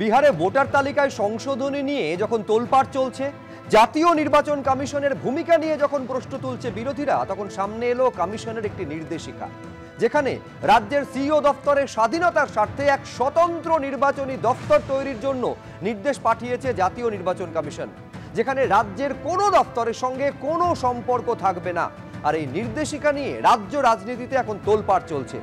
বিহারে ভোটার তালিকায় সংশোধনী নিয়ে যখন তোলপাড় চলছে, জাতীয় নির্বাচন কমিশনের ভূমিকা নিয়ে যখন প্রশ্ন তুলছে বিরোধীরা, তখন সামনে এলো কমিশনের একটি নির্দেশিকা, যেখানে রাজ্যের সিইও দপ্তরের স্বাধীনতার স্বার্থে এক স্বতন্ত্র নির্বাচনী দপ্তর তৈরির জন্য নির্দেশ পাঠিয়েছে জাতীয় নির্বাচন কমিশন, যেখানে রাজ্যের কোনো দপ্তরের সঙ্গে কোনো সম্পর্ক থাকবে না। আর এই নির্দেশিকা নিয়ে রাজ্য রাজনীতিতে এখন তোলপাড় চলছে।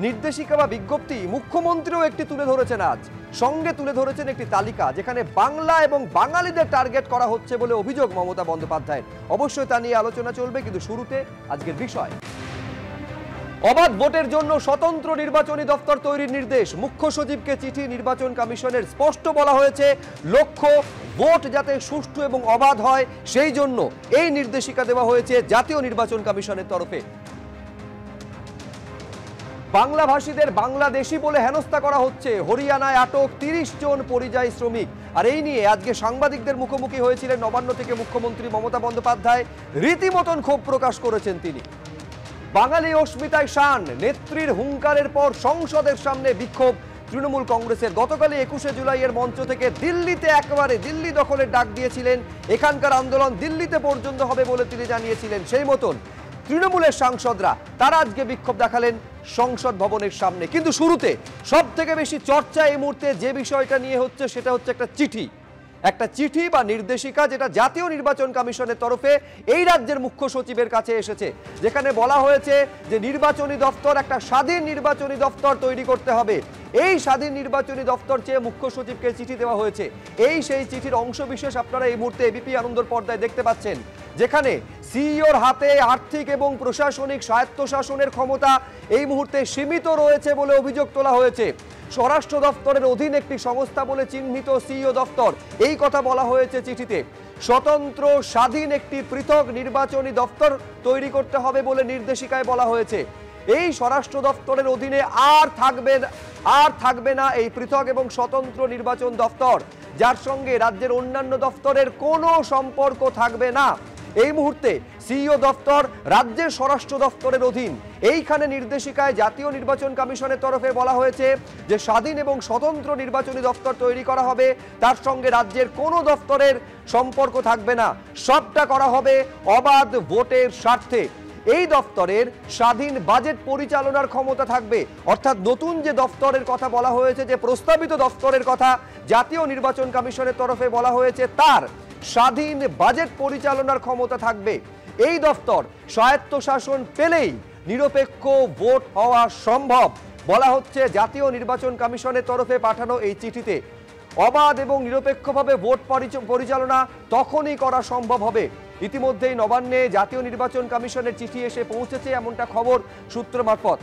নির্দেশিকা বা বিজ্ঞপ্তি মুখ্যমন্ত্রীও একটি তুলে ধরেছেন, আজ সঙ্গে তুলে ধরেছেন একটি তালিকা, যেখানে বাংলা এবং বাঙালিদের টার্গেট করা হচ্ছে বলে অভিযোগ মমতা বন্দ্যোপাধ্যায়ের। অবশ্যই তা নিয়ে আলোচনা চলবে, কিন্তু শুরুতে আজকের বিষয়। অবাধ ভোটের জন্য স্বতন্ত্র নির্বাচনী দপ্তর তৈরির নির্দেশ, মুখ্য সচিবকে চিঠি নির্বাচন কমিশনের। স্পষ্ট বলা হয়েছে, লক্ষ্য ভোট যাতে সুষ্ঠু এবং অবাধ হয়, সেই জন্য এই নির্দেশিকা দেওয়া হয়েছে জাতীয় নির্বাচন কমিশনের তরফে। বাংলাভাষীদের বাংলাদেশি বলে হেনস্থা করা হচ্ছে, হরিয়ানায় আটক 30 জন পরিযায়ী শ্রমিক। আর এই নিয়ে আজকে সাংবাদিকদের মুখোমুখি হয়েছিলেন নবান্ন থেকে মুখ্যমন্ত্রী মমতা বন্দ্যোপাধ্যায়। রীতিমতন ক্ষোভ প্রকাশ করেছেন তিনি। বাঙালি অস্মিতায় শান, নেত্রীর হুঙ্কারের পর সংসদের সামনে বিক্ষোভ তৃণমূল কংগ্রেসের। গতকালই 21শে জুলাইয়ের মঞ্চ থেকে দিল্লিতে একেবারে দিল্লি দখলের ডাক দিয়েছিলেন। এখানকার আন্দোলন দিল্লিতে পর্যন্ত হবে বলে তিনি জানিয়েছিলেন। সেই মতন তৃণমূলের সাংসদরা তারা আজকে বিক্ষোভ দেখালেন সংসদ ভবনের সামনে। কিন্তু শুরুতে সব থেকে বেশি চর্চা এই মুহূর্তে যে বিষয়টা নিয়ে হচ্ছে, সেটা হচ্ছে একটা চিঠি বা নির্দেশিকা, যেটা জাতীয় নির্বাচন কমিশনের তরফে এই রাজ্যের মুখ্য সচিবের কাছে এসেছে, যেখানে বলা হয়েছে যে নির্বাচনী দপ্তর, একটা স্বাধীন নির্বাচনী দপ্তর তৈরি করতে হবে। এই স্বাধীন নির্বাচনী দপ্তর চেয়ে মুখ্য সচিবকে চিঠি দেওয়া হয়েছে। এই সেই চিঠির অংশবিশেষ আপনারা এই মুহূর্তে এবিপি আনন্দর পর্দায় দেখতে পাচ্ছেন, যেখানে সিইওর হাতে আর্থিক এবং প্রশাসনিক স্বায়ত্তশাসনের ক্ষমতা এই মুহূর্তে সীমিত রয়েছে বলে অভিযোগ তোলা হয়েছে। স্বরাষ্ট্র দপ্তরের অধীন একটি সংস্থা বলে চিহ্নিত সিইও দপ্তর, এই কথা বলা হয়েছে চিঠিতে। স্বতন্ত্র স্বাধীন একটি পৃথক নির্বাচনী দপ্তর তৈরি করতে হবে বলে নির্দেশিকায় বলা হয়েছে। এই স্বরাষ্ট্র দপ্তরের অধীনে আর থাকবে না এই পৃথক এবং স্বতন্ত্র নির্বাচন দপ্তর, যার সঙ্গে রাজ্যের অন্যান্য দপ্তরের কোনো সম্পর্ক থাকবে না। এই মুহূর্তে সিইও দপ্তর রাজ্যের স্বরাষ্ট্র দপ্তরের অধীন। এইখানে নির্দেশিকায় জাতীয় নির্বাচন কমিশনের তরফে বলা হয়েছে যে স্বাধীন এবং স্বতন্ত্র নির্বাচনী দপ্তর তৈরি করা হবে, তার সঙ্গে রাজ্যের কোনো দপ্তরের সম্পর্ক থাকবে না, সবটা করা হবে অবাধ ভোটের স্বার্থে। এই দপ্তরের স্বাধীন বাজেট পরিচালনার ক্ষমতা থাকবে, অর্থাৎ নতুন যে দপ্তরের কথা বলা হয়েছে, যে প্রস্তাবিত দপ্তরের কথা জাতীয় নির্বাচন কমিশনের তরফে বলা হয়েছে, তার স্বাধীন বাজেট পরিচালনার ক্ষমতা থাকবে। এই দপ্তর স্বায়ত্তশাসন পেলেই নিরপেক্ষ ভোট হওয়া সম্ভব বলা হচ্ছে জাতীয় নির্বাচন কমিশনের তরফে পাঠানো এই চিঠিতে। অবাধ এবং নিরপেক্ষভাবে ভোট পরিচালনা তখনই করা সম্ভব হবে। ইতিমধ্যেই নবান্নে জাতীয় নির্বাচন কমিশনের চিঠি এসে পৌঁছেছে, এমনটা খবর সূত্র মারফত।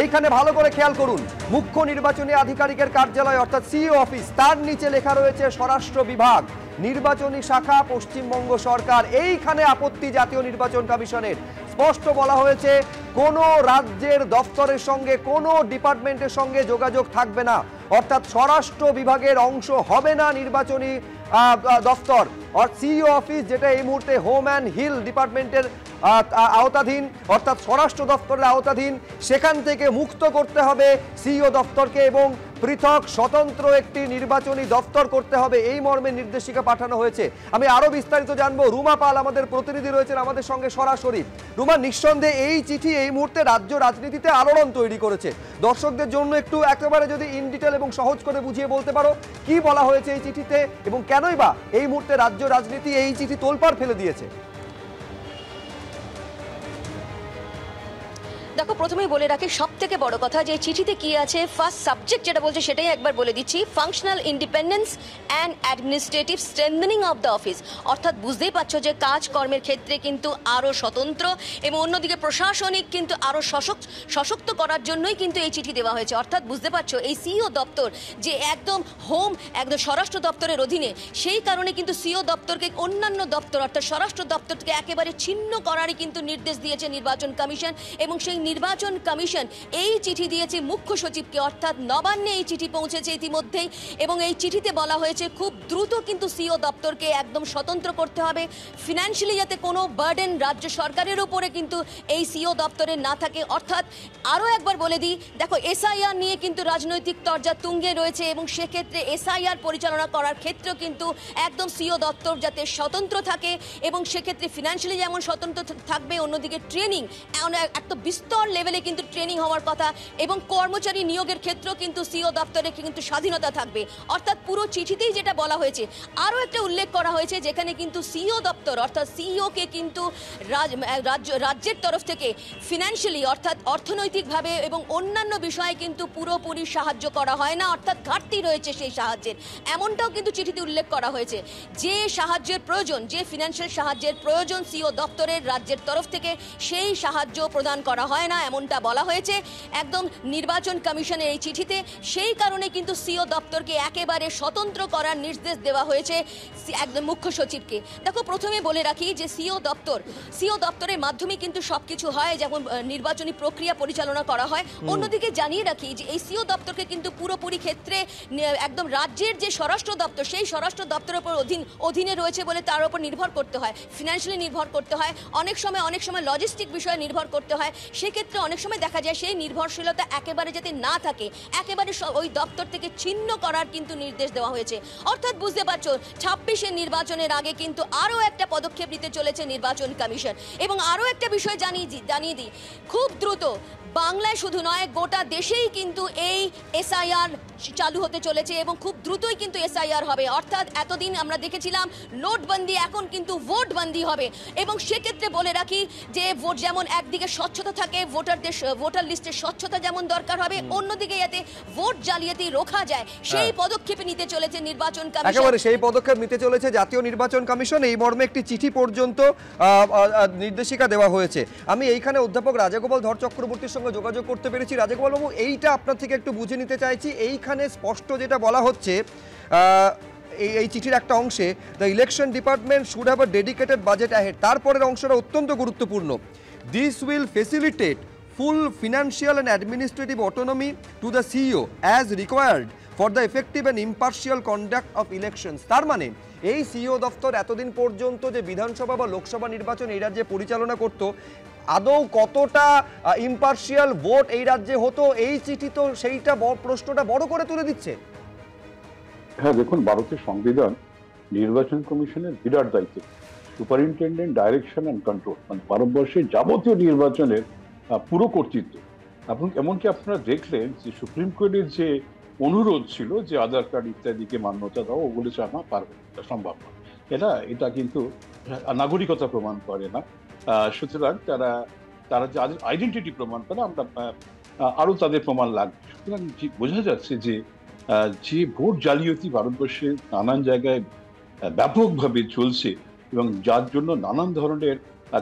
এইখানে ভালো করে খেয়াল করুন, মুখ্য নির্বাচনী আধিকারিকের কার্যালয় অর্থাৎ সিইও অফিস, তার নিচে লেখা রয়েছে স্বরাষ্ট্র বিভাগ, নির্বাচনী শাখা পশ্চিমবঙ্গ সরকার। এইখানে আপত্তি জাতীয় নির্বাচন কমিশনের। স্পষ্ট বলা হয়েছে, কোনো রাজ্যের দপ্তরের সঙ্গে, কোনো ডিপার্টমেন্টের সঙ্গে যোগাযোগ থাকবে না, অর্থাৎ স্বরাষ্ট্র বিভাগের অংশ হবে না নির্বাচনী দপ্তর। আর সিইও অফিস, যেটা এই মুহূর্তে হোম অ্যান্ড হিল ডিপার্টমেন্টের আওতাধীন, অর্থাৎ স্বরাষ্ট্র দপ্তরের আওতাধীন, সেখান থেকে মুক্ত করতে হবে সিইও দপ্তরকে এবং পৃথক স্বতন্ত্র একটি নির্বাচনী দপ্তর করতে হবে, এই মর্মে নির্দেশিকা পাঠানো হয়েছে। আমি আরো বিস্তারিত জানবো, রুমা পাল আমাদের প্রতিনিধি রয়েছেন আমাদের সঙ্গে সরাসরি। রুমা, নিঃসন্দেহে এই চিঠি এই মুহূর্তে রাজ্য রাজনীতিতে আলোড়ন তৈরি করেছে। দর্শকদের জন্য একটু একেবারে যদি ইন ডিটেল এবং সহজ করে বুঝিয়ে বলতে পারো, কি বলা হয়েছে এই চিঠিতে এবং কেনই বা এই মুহূর্তে রাজ্য রাজনীতি এই চিঠি তোলপাড় ফেলে দিয়েছে? দেখো, প্রথমেই বলে রাখি, সব থেকে বড় কথা যে চিঠিতে কি আছে, ফার্স্ট সাবজেক্ট যেটা বলছে সেটাই একবার বলে দিচ্ছি, functional independence and administrative strengthening of the office. অর্থাৎ বুঝতেই পারছো যে কাজকর্মের ক্ষেত্রে কিন্তু আরও স্বতন্ত্র এবং অন্যদিকে প্রশাসনিক কিন্তু আরও সশক্ত করার জন্যই কিন্তু এই চিঠি দেওয়া হয়েছে। অর্থাৎ বুঝতে পারছো এই সিইও দপ্তর যে একদম স্বরাষ্ট্র দপ্তরের অধীনে, সেই কারণে কিন্তু সিইও দপ্তরকে অন্যান্য দপ্তর অর্থাৎ স্বরাষ্ট্র দপ্তর থেকে একেবারে ছিন্ন করারই কিন্তু নির্দেশ দিয়েছে নির্বাচন কমিশন এবং সেই নির্বাচন কমিশন এই চিঠি দিয়েছে মুখ্য সচিবকে, অর্থাৎ নবান্নে এই চিঠি পৌঁছেছে ইতিমধ্যেই, এবং এই চিঠিতে বলা হয়েছে খুব দ্রুত কিন্তু সিও দপ্তরকে একদম স্বতন্ত্র করতে হবে, ফিনান্সিয়ালি যাতে কোনো বার্ডেন রাজ্য সরকারের উপরে কিন্তু এই সিও দপ্তরে না থাকে। অর্থাৎ আরও একবার বলে দিই, দেখো এসআইআর নিয়ে কিন্তু রাজনৈতিক তরজা তুঙ্গে রয়েছে, এবং সেক্ষেত্রে এসআইআর পরিচালনা করার ক্ষেত্রেও কিন্তু একদম সিও দপ্তর যাতে স্বতন্ত্র থাকে, এবং সেক্ষেত্রে ফিনান্সিয়ালি যেমন স্বতন্ত্র থাকবে, অন্যদিকে ট্রেনিং একটা বিস্তর লেভেলে কিন্তু ট্রেনিং হওয়ার কথা, এবং কর্মচারী নিয়োগের ক্ষেত্রেও কিন্তু সিও দপ্তরে কিন্তু স্বাধীনতা থাকবে। অর্থাৎ পুরো চিঠিতেই যেটা বলা হয়েছে, আরও একটা উল্লেখ করা হয়েছে যেখানে কিন্তু সিও দপ্তর অর্থাৎ সিইওকে কিন্তু রাজ্যের তরফ থেকে ফিনান্সিয়ালি অর্থাৎ অর্থনৈতিকভাবে এবং অন্যান্য বিষয়ে কিন্তু পুরোপুরি সাহায্য করা হয় না, অর্থাৎ ঘাটতি রয়েছে সেই সাহায্যের, এমনটাও কিন্তু চিঠিতে উল্লেখ করা হয়েছে। যে সাহায্যের প্রয়োজন, যে ফিনান্সিয়াল সাহায্যের প্রয়োজন সিও দপ্তরের রাজ্যের তরফ থেকে, সেই সাহায্য প্রদান করা হয় না, এমনটা বলা হয়েছে একদম নির্বাচন কমিশনের এই চিঠিতে। সেই কারণে কিন্তু সিও দপ্তরকে একেবারে স্বতন্ত্র করার নির্দেশ দেওয়া হয়েছে একদম মুখ্য সচিবকে। দেখো প্রথমে বলে রাখি যে সিও দপ্তরের মাধ্যমে কিন্তু সবকিছু হয়, যেমন নির্বাচনী প্রক্রিয়া পরিচালনা করা হয়। অন্যদিকে জানিয়ে রাখি যে এই সিও দপ্তরকে কিন্তু পুরোপুরি ক্ষেত্রে একদম রাজ্যের যে স্বরাষ্ট্র দপ্তর, সেই স্বরাষ্ট্র দপ্তরের উপর অধীনে রয়েছে বলে তার উপর নির্ভর করতে হয়, ফিনান্সিয়ালি নির্ভর করতে হয়, অনেক সময় লজিস্টিক বিষয়ে নির্ভর করতে হয়। সেক্ষেত্রে অনেক সময় দেখা যায় সেই নির্ভরশীলতা একেবারে যাতে না থাকে, একেবারে ওই দপ্তর থেকে ছিন্ন করার কিন্তু নির্দেশ দেওয়া হয়েছে। অর্থাৎ বুঝতে পারছো 26-এর নির্বাচনের আগে কিন্তু আরও একটা পদক্ষেপ নিতে চলেছে নির্বাচন কমিশন। এবং আরও একটা বিষয় জানিয়ে দিই, খুব দ্রুত বাংলায় শুধু নয় গোটা দেশেই কিন্তু এই এসআইআর চালু হতে চলেছে, এবং খুব দ্রুতই কিন্তু এসআইআর হবে। অর্থাৎ এতদিন আমরা দেখেছিলাম নোটবন্দি, এখন কিন্তু ভোটবন্দি হবে। এবং সেক্ষেত্রে বলে রাখি যে ভোট যেমন একদিকে স্বচ্ছতা থাকে, ভোটার লিস্টের স্বচ্ছতা যেমন দরকার হবে, অন্যদিকে যাতে ভোট জালিয়াতি রোখা যায় সেই পদক্ষেপ নিতে চলেছে নির্বাচন কমিশন। একেবারে সেই পদক্ষেপ নিতে চলেছে জাতীয় নির্বাচন কমিশন। এই মর্মে একটি চিঠি পর্যন্ত নির্দেশিকা দেওয়া হয়েছে। আমি এইখানে অধ্যাপক রাজাগোপাল ধর চক্রবর্তীর সঙ্গে যোগাযোগ করতে পেরেছি। রাজাগোপাল বাবু, এইটা আপনার থেকে একটু বুঝে নিতে চাইছি। এইখানে স্পষ্ট যেটা বলা হচ্ছে এই চিঠির একটা অংশে, the election department should have a dedicated budget ahead, তারপরের অংশটা অত্যন্ত গুরুত্বপূর্ণ। This will facilitate full financial and administrative autonomy to the CEO as required for the effective and impartial conduct of elections. তার মানে এই সিইও দপ্তর এতদিন পর্যন্ত যে বিধানসভা বা লোকসভা নির্বাচন এই রাজ্যে পরিচালনা করত, আদৌ কতটা ইম্পার্শিয়াল ভোট এই রাজ্যে হতো, এই চিঠি তো সেইটা প্রশ্নটা বড় করে তুলে দিচ্ছে। হ্যাঁ দেখুন, ভারতের সংবিধান নির্বাচন কমিশনের বিরাট দায়িত্ব, সুপারিনটেন্ডেন্ট ডাইরেকশন অ্যান্ড কন্ট্রোল, মানে ভারতবর্ষের যাবতীয় নির্বাচনের পুরো কর্তৃত্ব। এবং এমনকি আপনারা দেখলেন যে সুপ্রিম কোর্টের যে অনুরোধ ছিল যে আধার কার্ড ইত্যাদিকে মান্যতা দাও, ওগুলো চানা পারবে না, সম্ভব না। এটা কিন্তু নাগরিকতা প্রমাণ করে না। সুতরাং তারা যে আইডেন্টিটি প্রমাণ করে, আমরা আরো তাদের প্রমাণ লাগবে। সুতরাং বোঝা যাচ্ছে যে ভোট জালিয়াতি ভারতবর্ষে নানান জায়গায় ব্যাপকভাবে চলছে, এবং যার জন্য নানান ধরনের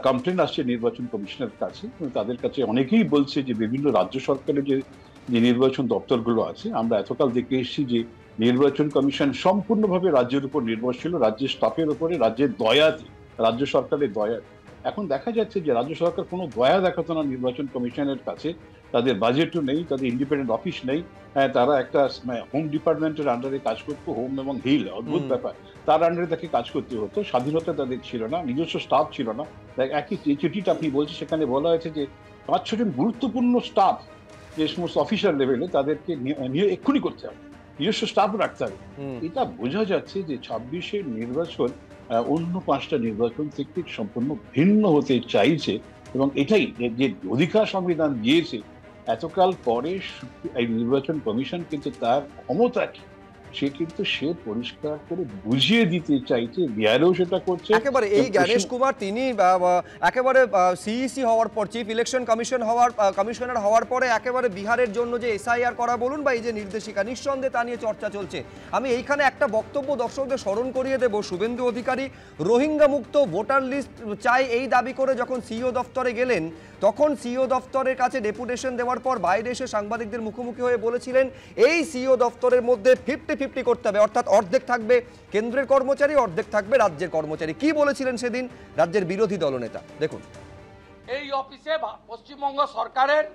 কমপ্লেন আসছে নির্বাচন কমিশনের কাছে। তাদের কাছে অনেকেই বলছে যে বিভিন্ন রাজ্য সরকারের যে নির্বাচন দপ্তরগুলো আছে, আমরা এতকাল দেখে এসেছি যে নির্বাচন কমিশন সম্পূর্ণভাবে রাজ্যের উপর নির্ভরশীল, রাজ্যের স্টাফের উপরে, রাজ্যের দয়াতে, রাজ্য সরকারের দয়াতে। এখন দেখা যাচ্ছে যে রাজ্য সরকার কোনো দয়া দেখাতো না নির্বাচন কমিশনের কাছে, তাদের বাজেটও নেই, তাদের ইন্ডিপেন্ডেন্ট অফিস নেই। তারা একটা হোম ডিপার্টমেন্টের আন্ডারে কাজ করতো, হোম এবং হিল, অদ্ভুত ব্যাপার, তার আন্ডারে তাকে কাজ করতে হতো। স্বাধীনতা তাদের ছিল না, নিজস্ব স্টাফ ছিল না। একই চিঠিটা আপনি বলছেন, সেখানে বলা হয়েছে যে 5-6 জন গুরুত্বপূর্ণ স্টাফ, যে সমস্ত অফিসার লেভেলে, তাদেরকে নিয়ে এক্ষুনি করতে হবে, নিজস্ব স্টাফ রাখতে হবে। এটা বোঝা যাচ্ছে যে 26-এর নির্বাচন অন্য 5টা নির্বাচন থেকে সম্পূর্ণ ভিন্ন হতে চাইছে, এবং এটাই যে অধিকার সংবিধান দিয়েছে এতকাল পরে এই নির্বাচন কমিশন কিন্তু তার ক্ষমতা কি সে পরিষ্কার করে বুঝিয়ে দিতে চাইছে, বিহারেও সেটা করছে। একেবারে এই জ্ঞানেশ কুমার তিনি একেবারে সিইসি হওয়ার পর, চিফ ইলেকশন কমিশনার হওয়ার পরে একেবারে বিহারের জন্য যে এসআইআর করা বলুন বা এই যে নির্দেশিকা, নিঃসন্দেহে তা নিয়ে চর্চা চলছে। আমি এইখানে একটা বক্তব্য দর্শকদের স্মরণ করিয়ে দেব। শুভেন্দু অধিকারী রোহিঙ্গা মুক্ত ভোটার লিস্ট চাই এই দাবি করে যখন সিইও দফতরে গেলেন, তখন সিইও দফতরের কাছে ডেপুটেশন দেওয়ার পর বাইরে এসে সাংবাদিকদের মুখোমুখি হয়ে বলেছিলেন এই সিইও দফতরের মধ্যে 50-50 করতে হবে, অর্থাৎ অর্ধেক থাকবে কেন্দ্রের কর্মচারী, অর্ধেক থাকবে রাজ্যের কর্মচারী। কি বলেছিলেন সেদিন রাজ্যের বিরোধী দলনেতা, দেখুন। এই অফিসে পশ্চিমবঙ্গ সরকারের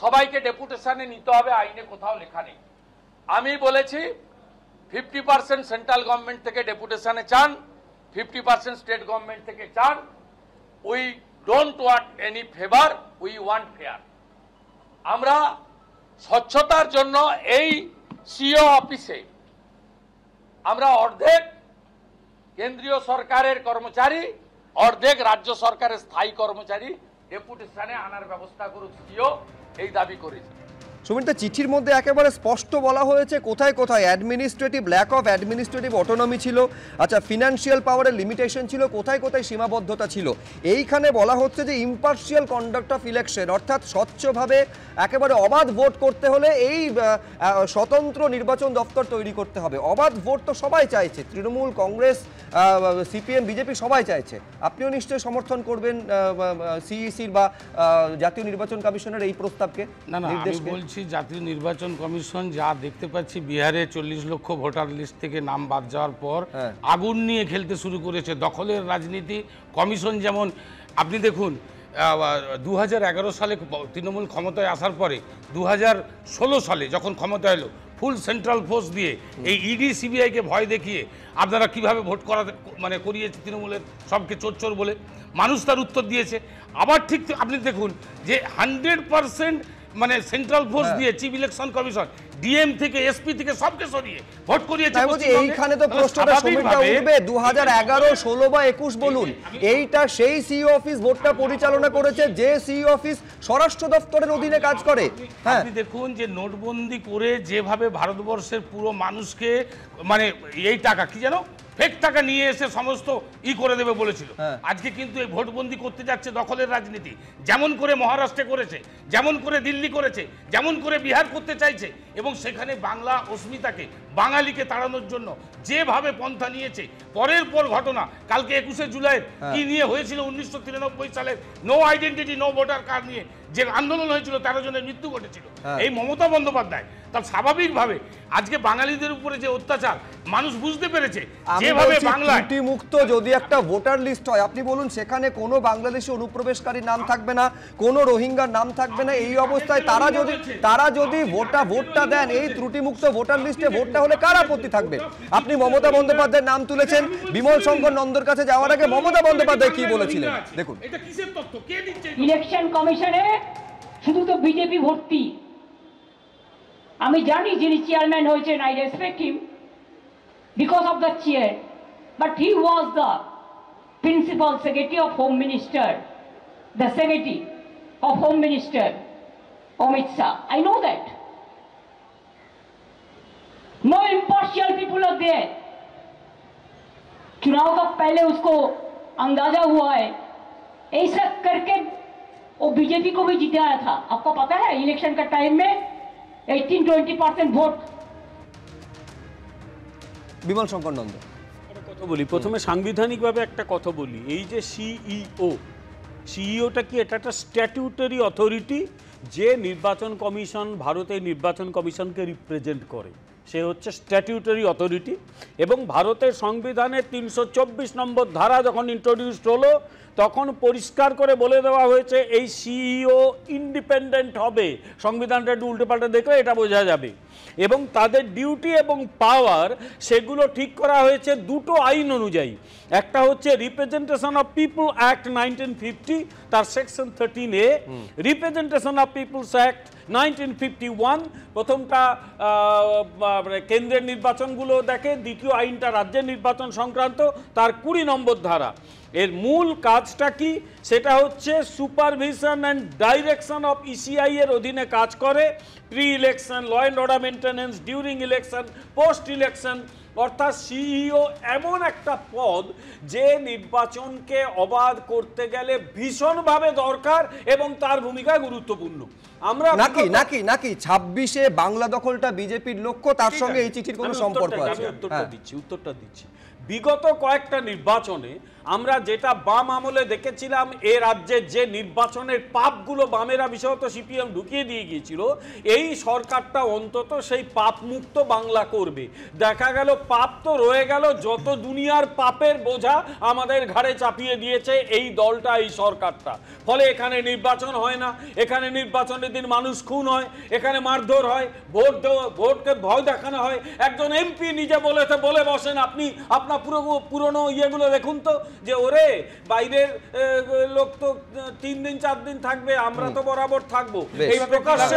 সবাইকে ডেপুটেশনে নিতে হবে, আইনে কোথাও লেখা নেই। আমি বলেছি 50% সেন্ট্রাল গভর্নমেন্ট থেকে ডেপুটেশনে চান, 50% স্টেট গভর্নমেন্ট থেকে চান। We don't want any favour, we want fair. আমরা স্বচ্ছতার জন্য এই সিও অফিসে আমরা অর্ধেক কেন্দ্রীয় সরকারের কর্মচারী, অর্ধেক রাজ্য সরকারের স্থায়ী কর্মচারী ডেপুটেশনে আনার ব্যবস্থা করুক সিও, এই দাবি করেছি। সুমিতা, চিঠির মধ্যে একেবারে স্পষ্ট বলা হয়েছে কোথায় কোথায় administrative lack of administrative autonomy ছিল, আচ্ছা ফিনান্সিয়াল পাওয়ারের লিমিটেশন ছিল, কোথায় কোথায় সীমাবদ্ধতা ছিল। এইখানে বলা হচ্ছে যে ইম্পার্শিয়াল কন্ডাক্ট অফ ইলেকশন, অর্থাৎ স্বচ্ছভাবে একেবারে অবাধ ভোট করতে হলে এই স্বতন্ত্র নির্বাচন দপ্তর তৈরি করতে হবে। অবাধ ভোট তো সবাই চাইছে, তৃণমূল, কংগ্রেস, সিপিএম, বিজেপি সবাই চাইছে। আপনিও নিশ্চয়ই সমর্থন করবেন সিইসির বা জাতীয় নির্বাচন কমিশনের এই প্রস্তাবকে? না না, আমি বলছি জাতীয় নির্বাচন কমিশন যা দেখতে পাচ্ছি বিহারে 40 লক্ষ ভোটার লিস্ট থেকে নাম বাদ যাওয়ার পর আগুন নিয়ে খেলতে শুরু করেছে, দখলের রাজনীতি। কমিশন যেমন আপনি দেখুন 2011 সালে তৃণমূল ক্ষমতায় আসার পরে 2016 সালে যখন ক্ষমতা এলো ফুল সেন্ট্রাল ফোর্স দিয়ে এই ইডি সিবিআইকে ভয় দেখিয়ে আপনারা কিভাবে ভোট করিয়েছে তৃণমূলের সবকে চোর চোর বলে, মানুষ তার উত্তর দিয়েছে। আবার ঠিক আপনি দেখুন যে 100% সেন্ট্রাল ফোর্স দিয়ে চিফ ইলেকশন কমিশন ডিএম থেকে এসপি থেকে সবকে সরিয়ে ভোট করিয়েছে। এইখানে তো প্রশ্নটা সমীরদা উঠবে 2011, 16 বা 21 বলুন, এইটা সেই সিইও অফিস ভোটটা পরিচালনা করেছে যে সিইও অফিস স্বরাষ্ট্র দপ্তরের অধীনে কাজ করে। আপনি দেখুন যে নোটবন্দি করে যেভাবে ভারতবর্ষের পুরো মানুষকে এই টাকা কি যেন ফেক টাকা নিয়ে এসে সমস্ত করে দেবে বলেছিল, আজকে কিন্তু এই ভোটবন্দি করতে যাচ্ছে দখলের রাজনীতি। যেমন করে মহারাষ্ট্রে করেছে, যেমন করে দিল্লি করেছে, যেমন করে বিহার করতে চাইছে, এবং সেখানে বাংলা অস্মিতাকে, বাঙালিকে তাড়ানোর জন্য যেভাবে পন্থা নিয়েছে। পরের পর ঘটনা কালকে 21শে জুলাই কি নিয়ে হয়েছিল 1993 সালের no identity no voter card নিয়ে যে আন্দোলন হয়েছিল, 13 জনের মৃত্যু ঘটেছিল। এই মমতা বন্দ্যোপাধ্যায় তার স্বাভাবিকভাবে আজকে বাঙালিদের উপরে যে অত্যাচার মানুষ বুঝতে পেরেছে, যেভাবে বাংলায় মুক্ত যদি একটা ভোটার লিস্ট হয়, আপনি বলুন সেখানে কোনো বাংলাদেশি অনুপ্রবেশকারীর নাম থাকবে না, কোনো রোহিঙ্গার নাম থাকবে না। এই অবস্থায় তারা যদি ভোটটা দেন এই ত্রুটিমুক্ত ভোটার লিস্টে ভোটটা হলে কার আপত্তি থাকবে? আপনি মমতা বন্দ্যোপাধ্যায়ের নাম তুলেছেন, বিমল শঙ্কর নন্দর কাছে যাওয়ার আগে মমতা বন্দ্যোপাধ্যায় কি বলেছিলেন দেখুন। এটা কিসের তথ্য, কে দিচ্ছে? ইলেকশন কমিশনে শুধু তো বিজেপি ভর্তি। আমি জানি যিনি চেয়ারম্যান হয়েছেন, I respect him because of the chair, but he was the principal secretary of Home Minister, the secretary of Home Minister Amit Shah. I know that. No impartial people are there. चुनाव का पहले उसको अंदाजा हुआ है, ऐसा करके वो बीजेपी को भी जिताया था। आपको पता है इलेक्शन का टाइम में 18-20% वोट। বিমল শঙ্কর নন্দ, কথা বলি প্রথমে সাংবিধানিকভাবে একটা কথা বলি। এই যে সিইওটা কি, এটা একটা স্ট্যাটিউটারি অথরিটি যে নির্বাচন কমিশন, ভারতের নির্বাচন কমিশনকে রিপ্রেজেন্ট করে। সে হচ্ছে স্ট্যাটিউটারি অথরিটি, এবং ভারতের সংবিধানের 324 নম্বর ধারা যখন ইন্ট্রোডিউসড হলো তখন পরিষ্কার করে বলে দেওয়া হয়েছে এই সিইও ইন্ডিপেন্ডেন্ট হবে। সংবিধানটা একটু উল্টেপাল্টে দেখলে এটা বোঝা যাবে। এবং তাদের ডিউটি এবং পাওয়ার সেগুলো ঠিক করা হয়েছে দুটো আইন অনুযায়ী। একটা হচ্ছে রিপ্রেজেন্টেশন অফ পিপল অ্যাক্ট 1950, তার section 13A, representation of peoples act 1951 প্রথমটা কেন্দ্রের নির্বাচনগুলো দেখে, দ্বিতীয় আইনটা রাজ্যের নির্বাচন সংক্রান্ত, তার 20 নম্বর ধারা। এর মূল কাজটা কি, সেটা হচ্ছে supervision and direction of ECI এর অধীনে কাজ করে। Pre election, law and order maintenance, during election, post election. অর্থাৎ সিইও এমন একটা পদ যে নির্বাচনকে অবাধ করতে গেলে ভীষণভাবে দরকার এবং তার ভূমিকা গুরুত্বপূর্ণ। আমরা নাকি 26-এ বাংলা দখলটা বিজেপির লক্ষ্য, তার সঙ্গে এই চিঠির কোনো সম্পর্ক আছে? উত্তরটা দিচ্ছি। বিগত কয়েকটা নির্বাচনে আমরা যেটা বাম আমলে দেখেছিলাম, এ রাজ্যে যে নির্বাচনের পাপগুলো বামেরা বিশেষত সিপিএম ঢুকিয়ে দিয়ে গিয়েছিল, এই সরকারটা অন্তত সেই পাপ মুক্ত বাংলা করবে। দেখা গেল পাপ তো রয়ে গেল, যত দুনিয়ার পাপের বোঝা আমাদের ঘাড়ে চাপিয়ে দিয়েছে এই দলটা, এই সরকারটা। ফলে এখানে নির্বাচন হয় না, এখানে নির্বাচনের দিন মানুষ খুন হয়, এখানে মারধর হয়, ভোটকে ভয় দেখানো হয়। একজন এমপি নিজে বলে বসেন, আপনি আপনার পুরনো ইয়েগুলো দেখুন তো, যে ওরে বাইরের লোক তো 3 দিন 4 দিন থাকবে, আমরা তো বরাবর থাকবো। এই প্রকাশ্যে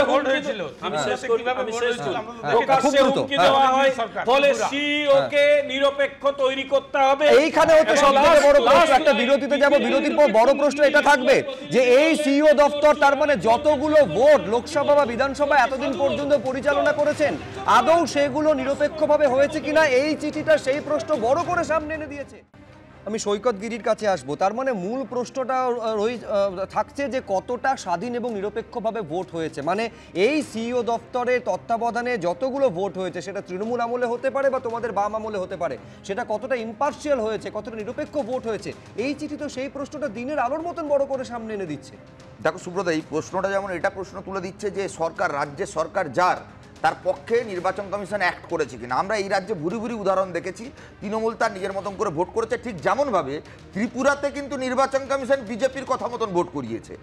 হুমকি দেওয়া হয়, ফলে সিইওকে নিরপেক্ষ তৈরি করতে হবে। এইখানে হচ্ছে সবথেকে বড় প্রশ্ন, একটা বিরতিতে যাব, বিরতির পর বড় প্রশ্ন এটা থাকবে যে এই সিইও দপ্তর তার মানে যতগুলো ভোট লোকসভা বা বিধানসভা এতদিন পর্যন্ত পরিচালনা করেছেন, আদৌ সেগুলো নিরপেক্ষভাবে হয়েছে কিনা, এই চিঠিটা সেই প্রশ্ন বড় করে সামনে এনে দিয়েছে। আমি সৈকত গিরির কাছে আসবো। তার মানে মূল প্রশ্নটা থাকছে যে কতটা স্বাধীন এবং নিরপেক্ষভাবে ভোট হয়েছে। মানে এই সিইও দপ্তরের তত্ত্বাবধানে যতগুলো ভোট হয়েছে, সেটা তৃণমূল আমলে হতে পারে বা তোমাদের বাম আমলে হতে পারে, সেটা কতটা ইম্পার্শিয়াল হয়েছে, কতটা নিরপেক্ষ ভোট হয়েছে, এই চিঠি তো সেই প্রশ্নটা দিনের আলোর মতন বড় করে সামনে এনে দিচ্ছে। দেখো সুব্রত, এই প্রশ্নটা যেমন এটা প্রশ্ন তুলে দিচ্ছে যে সরকার, রাজ্যের সরকার যার, তার পক্ষে নির্বাচন কমিশন অ্যাক্ট করেছে কিনা। আমরা এই রাজ্যে ভুরি ভুরি উদাহরণ দেখেছি, তৃণমূল তার নিজের মতন করে ভোট করেছে, ঠিক যেমনভাবে ত্রিপুরাতে কিন্তু নির্বাচন কমিশন বিজেপির কথা মতন ভোট করিয়েছে।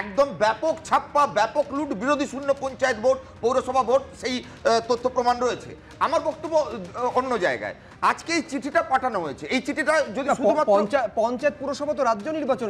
একদম ব্যাপক ছাপ্পা, ব্যাপক লুট, বিরোধী শূন্য পঞ্চায়েত ভোট, পৌরসভা ভোট, সেই তথ্য প্রমাণ রয়েছে। আমার বক্তব্য অন্য জায়গায়। আজকে এই চিঠিটা পাঠানো হয়েছে, এই চিঠিটা যদি পঞ্চায়েত পুরসভা তো রাজ্য নির্বাচন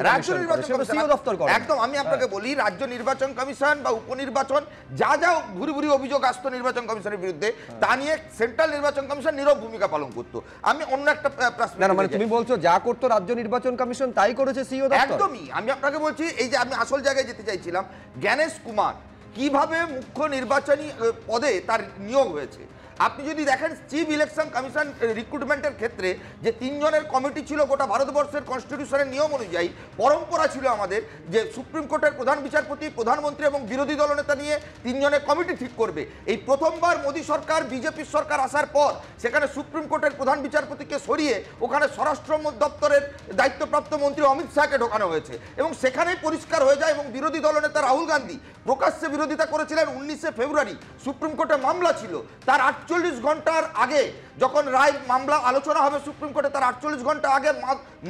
দপ্তর করে, একদম আমি আপনাকে বলি, রাজ্য নির্বাচন কমিশন বা উপনির্বাচন যা যা ভুরি ভুরি অভিযোগ আসতো নির্বাচন কমিশনের বিরুদ্ধে, তা নিয়ে সেন্ট্রাল নির্বাচন কমিশন নীরব ভূমিকা পালন করতো। আমি অন্য একটা প্রশ্ন, মানে তুমি বলছো যা করতো রাজ্য নির্বাচন কমিশন তাই করেছে সিইও দপ্তর? একদমই। আমি আপনাকে বলছি, এই যে আমি আসল জায়গায় যেতে চাইছিলাম, জ্ঞানেশ কুমার কিভাবে মুখ্য নির্বাচনী পদে তার নিয়োগ হয়েছে। আপনি যদি দেখেন চিফ ইলেকশন কমিশন রিক্রুটমেন্টের ক্ষেত্রে যে 3 জনের কমিটি ছিল, গোটা ভারতবর্ষের কনস্টিটিউশনের নিয়ম অনুযায়ী পরম্পরা ছিল আমাদের যে সুপ্রিম কোর্টের প্রধান বিচারপতি, প্রধানমন্ত্রী এবং বিরোধী দলনেতা নিয়ে 3 জনের কমিটি ঠিক করবে। এই প্রথমবার মোদী সরকার, বিজেপির সরকার আসার পর সেখানে সুপ্রিম কোর্টের প্রধান বিচারপতিকে সরিয়ে ওখানে স্বরাষ্ট্র দপ্তরের দায়িত্বপ্রাপ্ত মন্ত্রী অমিত শাহকে ঢোকানো হয়েছে এবং সেখানেই পরিষ্কার হয়ে যায়। এবং বিরোধী দলনেতা রাহুল গান্ধী প্রকাশ্যে বিরোধিতা করেছিলেন। 19শে ফেব্রুয়ারি সুপ্রিম কোর্টে মামলা ছিল, তার 48 ঘন্টার আগে যখন রায় মামলা আলোচনা হবে সুপ্রিম কোর্টে, তার 48 ঘন্টা আগে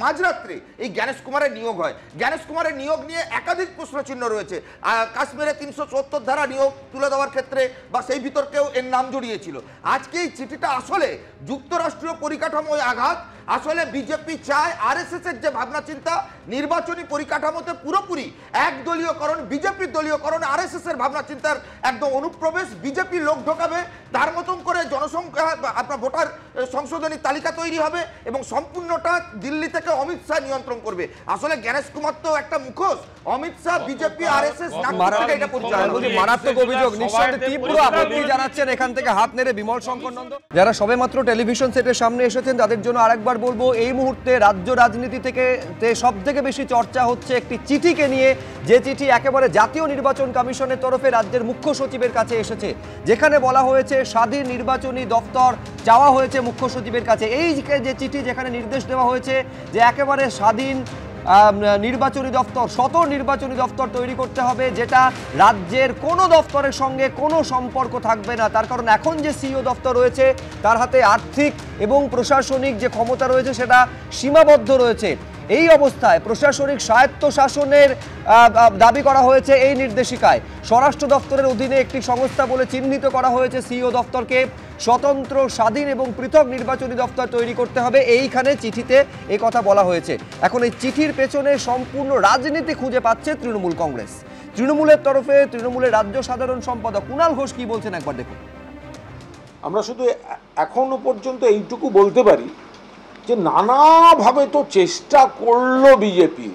মাঝরাত্রে এই জ্ঞানেশ কুমারের নিয়োগ হয়। জ্ঞানেশ কুমারের নিয়োগ নিয়ে একাধিক প্রশ্নচিহ্ন রয়েছে। কাশ্মীরে 370 ধারা নিয়োগ তুলে দেওয়ার ক্ষেত্রে বা সেই বিতর্কেও এর নাম জড়িয়েছিল। আজকে এই চিঠিটা আসলে যুক্তরাষ্ট্রীয় পরিকাঠামোয় আঘাত। আসলে বিজেপি চায় আরএসএস এর যে ভাবনা চিন্তা, নির্বাচনী পরিকাঠামোতে পুরোপুরি একদলীয়করণ, বিজেপির দলীয়করণ, আরএসএস এর ভাবনা চিন্তার একদম অনুপ্রবেশ, বিজেপি লোক ঢোকাবে, তার মতন করে জনসংখ্যা আপনার ভোটার সংশোধনী তালিকা তৈরি হবে এবং সম্পূর্ণটা দিল্লি থেকে অমিত শাহ নিয়ন্ত্রণ করবে। আসলে জ্ঞানেশ কুমার তো একটা মুখোশ, অমিত শাহ, বিজেপি, আরএসএস মারাত্মক অভিযোগ। নিঃসন্দেহে তীব্র আপত্তি জানাচ্ছেন এখান থেকে হাত নেড়ে বিমল শঙ্কর নন্দ। যারা সবেমাত্র টেলিভিশন সেটের সামনে এসেছেন তাদের জন্য আরেকবার বলবো, এই মুহূর্তে রাজ্য রাজনীতি থেকে সব থেকে বেশি চর্চা হচ্ছে একটি চিঠিকে নিয়ে, যে চিঠি একেবারে জাতীয় নির্বাচন কমিশনের তরফে রাজ্যের মুখ্য সচিবের কাছে এসেছে, যেখানে বলা হয়েছে স্বাধীন নির্বাচনী দপ্তর চাওয়া হয়েছে মুখ্য সচিবের কাছে। এই যে চিঠি, যেখানে নির্দেশ দেওয়া হয়েছে যে একেবারে স্বাধীন নির্বাচনী দপ্তর, স্বতঃ নির্বাচনী দপ্তর তৈরি করতে হবে, যেটা রাজ্যের কোনো দপ্তরের সঙ্গে কোনো সম্পর্ক থাকবে না। তার কারণ এখন যে সিইও দপ্তর রয়েছে তার হাতে আর্থিক এবং প্রশাসনিক যে ক্ষমতা রয়েছে সেটা সীমাবদ্ধ রয়েছে। এই অবস্থায় প্রশাসনিক স্বায়ত্তশাসনের দাবি করা হয়েছে এই নির্দেশিকায়। স্বরাষ্ট্র দপ্তরের অধীনে একটি সংস্থা বলে চিহ্নিত করা হয়েছে সিইও দপ্তরকে। স্বতন্ত্র, স্বাধীন এবং পৃথক নির্বাচনী দপ্তর তৈরি করতে হবে, এইখানে চিঠিতে এই কথা বলা হয়েছে। এখন এই চিঠির পেছনে সম্পূর্ণ রাজনীতি খুঁজে পাচ্ছে তৃণমূল কংগ্রেস। তৃণমূলের তরফে তৃণমূলের রাজ্য সাধারণ সম্পাদক কুণাল ঘোষ কি বলছেন একবার দেখুন। আমরা শুধু এখনো পর্যন্ত এইটুকু বলতে পারি যে নানাভাবে তো চেষ্টা করলো বিজেপি,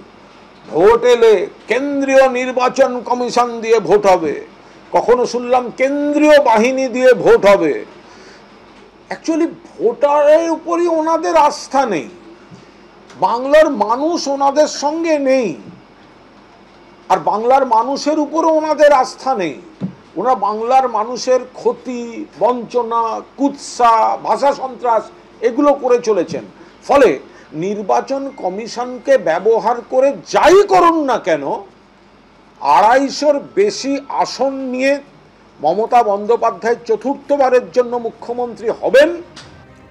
ভোট এলে কেন্দ্রীয় নির্বাচন কমিশন দিয়ে ভোট হবে, কখনো শুনলাম কেন্দ্রীয় বাহিনী দিয়ে ভোট হবে। অ্যাকচুয়ালি ভোটারের উপরই ওনাদের আস্থা নেই, বাংলার মানুষ ওনাদের সঙ্গে নেই, আর বাংলার মানুষের উপরও ওনাদের আস্থা নেই। ওনারা বাংলার মানুষের ক্ষতি, বঞ্চনা, কুৎসা, ভাষা সন্ত্রাস এগুলো করে চলেছেন। ফলে নির্বাচন কমিশনকে ব্যবহার করে যাই করুন না কেন 250-র বেশি আসন নিয়ে মমতা বন্দ্যোপাধ্যায় চতুর্থবারের জন্য মুখ্যমন্ত্রী হবেন।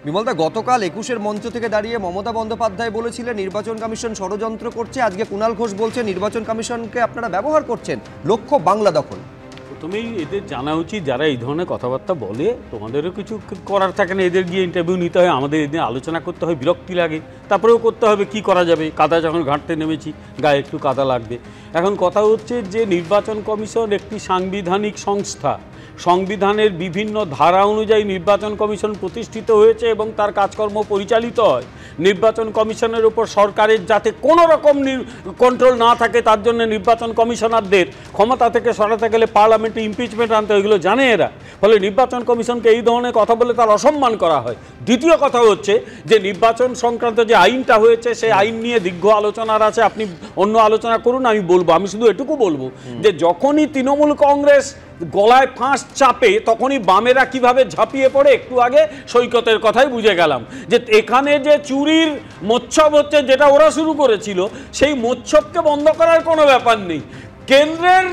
বিমলদা, গতকাল 21-এর মঞ্চ থেকে দাঁড়িয়ে মমতা বন্দ্যোপাধ্যায় বলেছিলেন নির্বাচন কমিশন ষড়যন্ত্র করছে, আজকে কুণাল ঘোষ বলছে নির্বাচন কমিশনকে আপনারা ব্যবহার করছেন, লক্ষ্য বাংলা দখল। প্রথমেই এদের জানা উচিত যারা এই ধরনের কথাবার্তা বলে, তোমাদেরও কিছু করার থাকে না, এদের গিয়ে ইন্টারভিউ নিতে হয়, আমাদের এদের আলোচনা করতে হয়, বিরক্তি লাগে, তারপরেও করতে হবে, কি করা যাবে, কাদা যখন ঘাঁটতে নেমেছি গায়ে একটু কাদা লাগবে। এখন কথা হচ্ছে যে নির্বাচন কমিশন একটি সাংবিধানিক সংস্থা, সংবিধানের বিভিন্ন ধারা অনুযায়ী নির্বাচন কমিশন প্রতিষ্ঠিত হয়েছে এবং তার কাজকর্ম পরিচালিত হয়। নির্বাচন কমিশনের উপর সরকারের যাতে কোনো রকম কন্ট্রোল না থাকে তার জন্য নির্বাচন কমিশনারদের ক্ষমতা থেকে সরাতে গেলে পার্লামেন্টে ইমপিচমেন্ট আনতে এগুলো জানে এরা। ফলে নির্বাচন কমিশনকে এই ধরনের কথা বলে তার অসম্মান করা হয়। দ্বিতীয় কথা হচ্ছে যে নির্বাচন সংক্রান্ত যে আইনটা হয়েছে সেই আইন নিয়ে দীর্ঘ আলোচনার আছে, আপনি অন্য আলোচনা করুন, আমি বলবো, আমি শুধু এটুকু বলবো যে যখনই তৃণমূল কংগ্রেস গলায় ফাঁস চাপে তখনই বামেরা কিভাবে ঝাঁপিয়ে পড়ে একটু আগে সৈকতের কথাই বুঝে গেলাম। যে এখানে যে চুরির মোচ্ছব হচ্ছে যেটা ওরা শুরু করেছিল, সেই মোচ্ছবকে বন্ধ করার কোনো ব্যাপার নেই। কেন্দ্রের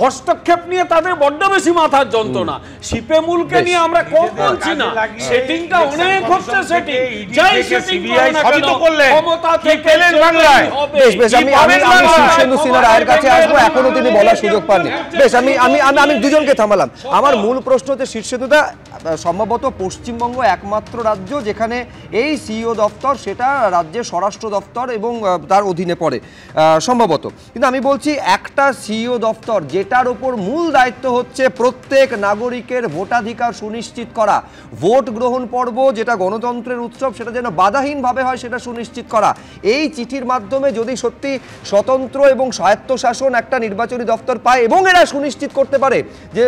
হস্তক্ষেপ নিয়ে তাদের বড্ড বেশি মাথার যন্ত্রণা। শিপে মূলকে নিয়ে আমরা কম বলছি না, সেটিংটা অনেক হচ্ছে, সেটিং যাই সেটিং সবই তো করলেন ক্ষমতা থেকে বাংলায়। বেশ বেশ, আমি শীর্ষেন্দু সিনহা রায়ের কাছে আসবো, এখনো তিনি বলার সুযোগ পাননি। বেশ, আমি দুজনকে থামালাম। আমার মূল প্রশ্ন হচ্ছে শীর্ষেন্দুদা, সম্ভবত পশ্চিমবঙ্গ একমাত্র রাজ্য যেখানে এই সিইও দপ্তর সেটা রাজ্যের স্বরাষ্ট্র দপ্তর এবং তার অধীনে পড়ে সম্ভবত, কিন্তু আমি বলছি একটা সিইও দপ্তর যেটার উপর মূল দায়িত্ব হচ্ছে প্রত্যেক নাগরিকের ভোটাধিকার সুনিশ্চিত করা, ভোট গ্রহণ পর্ব যেটা গণতন্ত্রের উৎসব সেটা যেন বাধাহীনভাবে হয় সেটা সুনিশ্চিত করা। এই চিঠির মাধ্যমে যদি সত্যি স্বতন্ত্র এবং স্বায়ত্তশাসন একটা নির্বাচনী দপ্তর পায় এবং এরা সুনিশ্চিত করতে পারে যে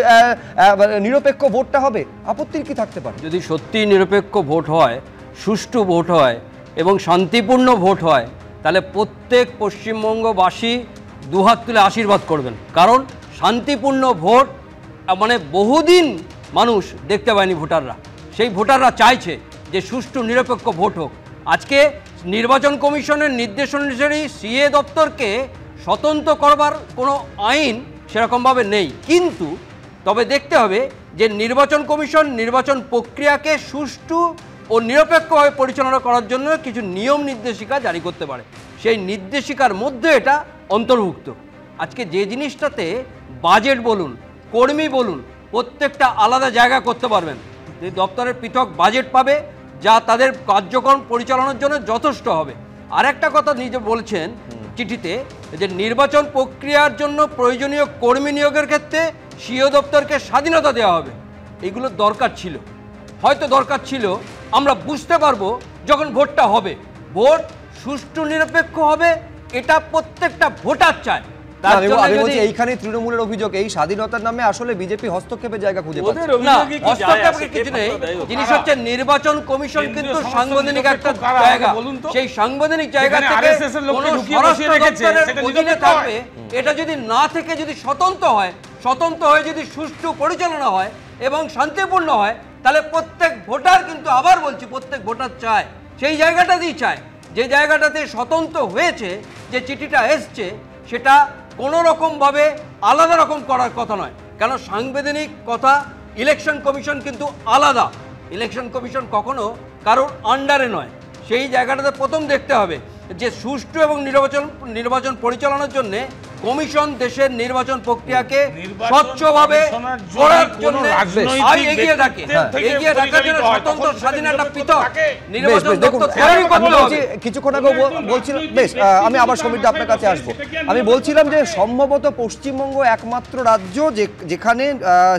নিরপেক্ষ ভোটটা হবে, আপত্তির কি থাকতে পারে? যদি সত্যি নিরপেক্ষ ভোট হয়, সুষ্ঠু ভোট হয় এবং শান্তিপূর্ণ ভোট হয়, তাহলে প্রত্যেক পশ্চিমবঙ্গবাসী দুহাত তুলে আশীর্বাদ করবেন। কারণ শান্তিপূর্ণ ভোট মানে বহুদিন মানুষ দেখতে পায়নি ভোটাররা, সেই ভোটাররা চাইছে যে সুষ্ঠু নিরপেক্ষ ভোট হোক। আজকে নির্বাচন কমিশনের নির্দেশ অনুযায়ী সিএ দপ্তরকে স্বতন্ত্র করবার কোনো আইন সেরকমভাবে নেই, কিন্তু তবে দেখতে হবে যে নির্বাচন কমিশন নির্বাচন প্রক্রিয়াকে সুষ্ঠু ও নিরপেক্ষভাবে পরিচালনা করার জন্য কিছু নিয়ম নির্দেশিকা জারি করতে পারে, সেই নির্দেশিকার মধ্যে এটা অন্তর্ভুক্ত। আজকে যে জিনিসটাতে বাজেট বলুন, কর্মী বলুন, প্রত্যেকটা আলাদা জায়গা করতে পারবেন, যে দপ্তরের পৃথক বাজেট পাবে যা তাদের কার্যক্রম পরিচালনার জন্য যথেষ্ট হবে। আর একটা কথা নিজে বলছেন চিঠিতে যে নির্বাচন প্রক্রিয়ার জন্য প্রয়োজনীয় কর্মী নিয়োগের ক্ষেত্রে সিইও দপ্তরকে স্বাধীনতা দেওয়া হবে। এগুলো দরকার ছিল, হয়তো দরকার ছিল, আমরা বুঝতে পারবো যখন ভোটটা হবে। ভোট সুষ্ঠু নিরপেক্ষ হবে, এটা প্রত্যেকটা ভোটার চায়। এইখানে তৃণমূলের অভিযোগ এই স্বাধীনতার নামে আসলে বিজেপি হস্তক্ষেপের জায়গা খুঁজে পাচ্ছে। হস্তক্ষেপের কিছু নেই, জিনিস হচ্ছে নির্বাচন কমিশন কিন্তু সাংবিধানিক একটা জায়গা, সেই সাংবিধানিক জায়গা থেকে কোনো স্বরাষ্ট্র দপ্তরের অধীনে থাকবে। এটা যদি না থেকে যদি স্বতন্ত্র হয়, স্বতন্ত্র হয়ে যদি সুষ্ঠু পরিচালনা হয় এবং শান্তিপূর্ণ হয়, তাহলে প্রত্যেক ভোটার কিন্তু, আবার বলছি, প্রত্যেক ভোটার চায়, সেই জায়গাটাতেই চায়। যে জায়গাটাতে স্বতন্ত্র হয়েছে, যে চিঠিটা এসছে, সেটা কোনো রকমভাবে আলাদা রকম করার কথা নয়। কেন সাংবিধানিক কথা, ইলেকশন কমিশন কিন্তু আলাদা, ইলেকশন কমিশন কখনো কারোর আন্ডারে নয়। সেই জায়গাটাতে প্রথম দেখতে হবে যে সুষ্ঠু এবং নির্বাচন পরিচালনার জন্য কমিশন দেশের নির্বাচন প্রক্রিয়াকে স্বচ্ছভাবে করার জন্য এগিয়ে থাকে, এগিয়ে থাকার জন্য স্বতন্ত্র স্বাধীন একটা পৃথক নির্বাচন দপ্তর। কিছুক্ষণ আগে বলছিলাম, বেশ আমি আবার সমীরদা আপনার কাছে আসবো। আমি বলছিলাম যে সম্ভবত পশ্চিমবঙ্গ একমাত্র রাজ্য যেখানে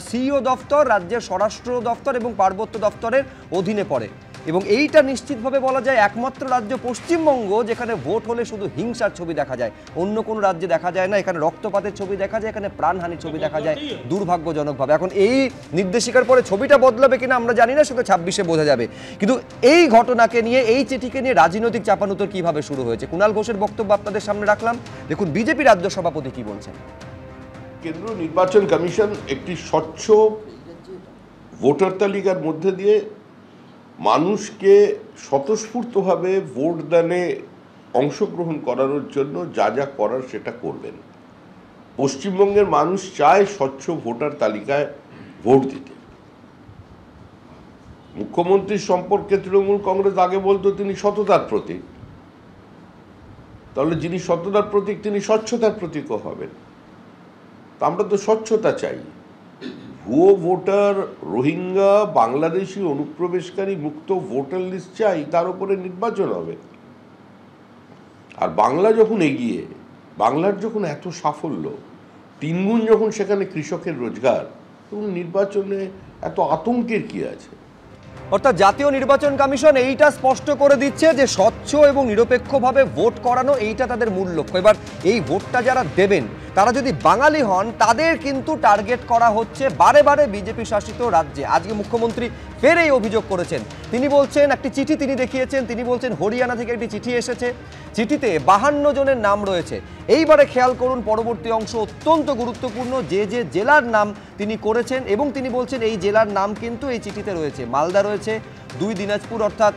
সিইও দপ্তর রাজ্যের স্বরাষ্ট্র দপ্তর এবং পার্বত্য দপ্তরের অধীনে পড়ে, এবং এইটা নিশ্চিতভাবে বলা যায় একমাত্র রাজ্য পশ্চিমবঙ্গ যেখানে ভোট হলে শুধু হিংসার ছবি দেখা যায়, অন্য কোনো রাজ্যে দেখা যায় না। এখানে রক্তপাতের ছবি দেখা যায়, এখানে প্রাণহানির ছবি দেখা যায় দুর্ভাগ্যজনকভাবে। এখন এই নির্দেশিকার পরে ছবিটা বদলাবে কিনা আমরা জানি না, সেটা 26-এ বোঝা যাবে। কিন্তু এই ঘটনাকে নিয়ে, এই চিঠিকে নিয়ে রাজনৈতিক চাপানুতর কিভাবে শুরু হয়েছে, কুণাল ঘোষের বক্তব্য আপনাদের সামনে রাখলাম। দেখুন বিজেপি রাজ্য সভাপতি কি বলছেন। কেন্দ্রীয় নির্বাচন কমিশন একটি স্বচ্ছ ভোটার তালিকার মধ্যে দিয়ে মানুষকে স্বতঃস্ফূর্তভাবে ভোট দানে অংশগ্রহণ করানোর জন্য যা যা করার সেটা করবেন। পশ্চিমবঙ্গের মানুষ চায় স্বচ্ছ ভোটার তালিকায় ভোট দিতে। মুখ্যমন্ত্রীর সম্পর্কে তৃণমূল কংগ্রেস আগে বলতো তিনি সততার প্রতীক, তাহলে যিনি সততার প্রতীক তিনি স্বচ্ছতার প্রতীকও হবেন। তা আমরা তো স্বচ্ছতা চাই। ভুয়ো ভোটার, রোহিঙ্গা, বাংলাদেশি অনুপ্রবেশকারী মুক্ত ভোটার লিস্ট চাই, তার উপরে নির্বাচন হবে। আর বাংলা যখন এগিয়ে, বাংলার যখন এত সাফল্য, 3 গুণ যখন সেখানে কৃষকের রোজগার, তখন নির্বাচনে এত আতঙ্কের কি আছে? অর্থাৎ জাতীয় নির্বাচন কমিশন এইটা স্পষ্ট করে দিচ্ছে যে স্বচ্ছ এবং নিরপেক্ষভাবে ভোট করানো এইটা তাদের মূল লক্ষ্য। এবার এই ভোটটা যারা দেবেন তারা যদি বাঙালি হন তাদের কিন্তু টার্গেট করা হচ্ছে বারে বারে বিজেপি শাসিত রাজ্যে। আজকে মুখ্যমন্ত্রী ফের এই অভিযোগ করেছেন। তিনি বলছেন, একটি চিঠি তিনি দেখিয়েছেন, তিনি বলছেন হরিয়ানা থেকে একটি চিঠি এসেছে, চিঠিতে 52 জনের নাম রয়েছে। এইবারে খেয়াল করুন পরবর্তী অংশ অত্যন্ত গুরুত্বপূর্ণ, যে যে জেলার নাম তিনি করেছেন এবং তিনি বলছেন এই জেলার নাম কিন্তু এই চিঠিতে রয়েছে। মালদা রয়েছে, 2 দিনাজপুর অর্থাৎ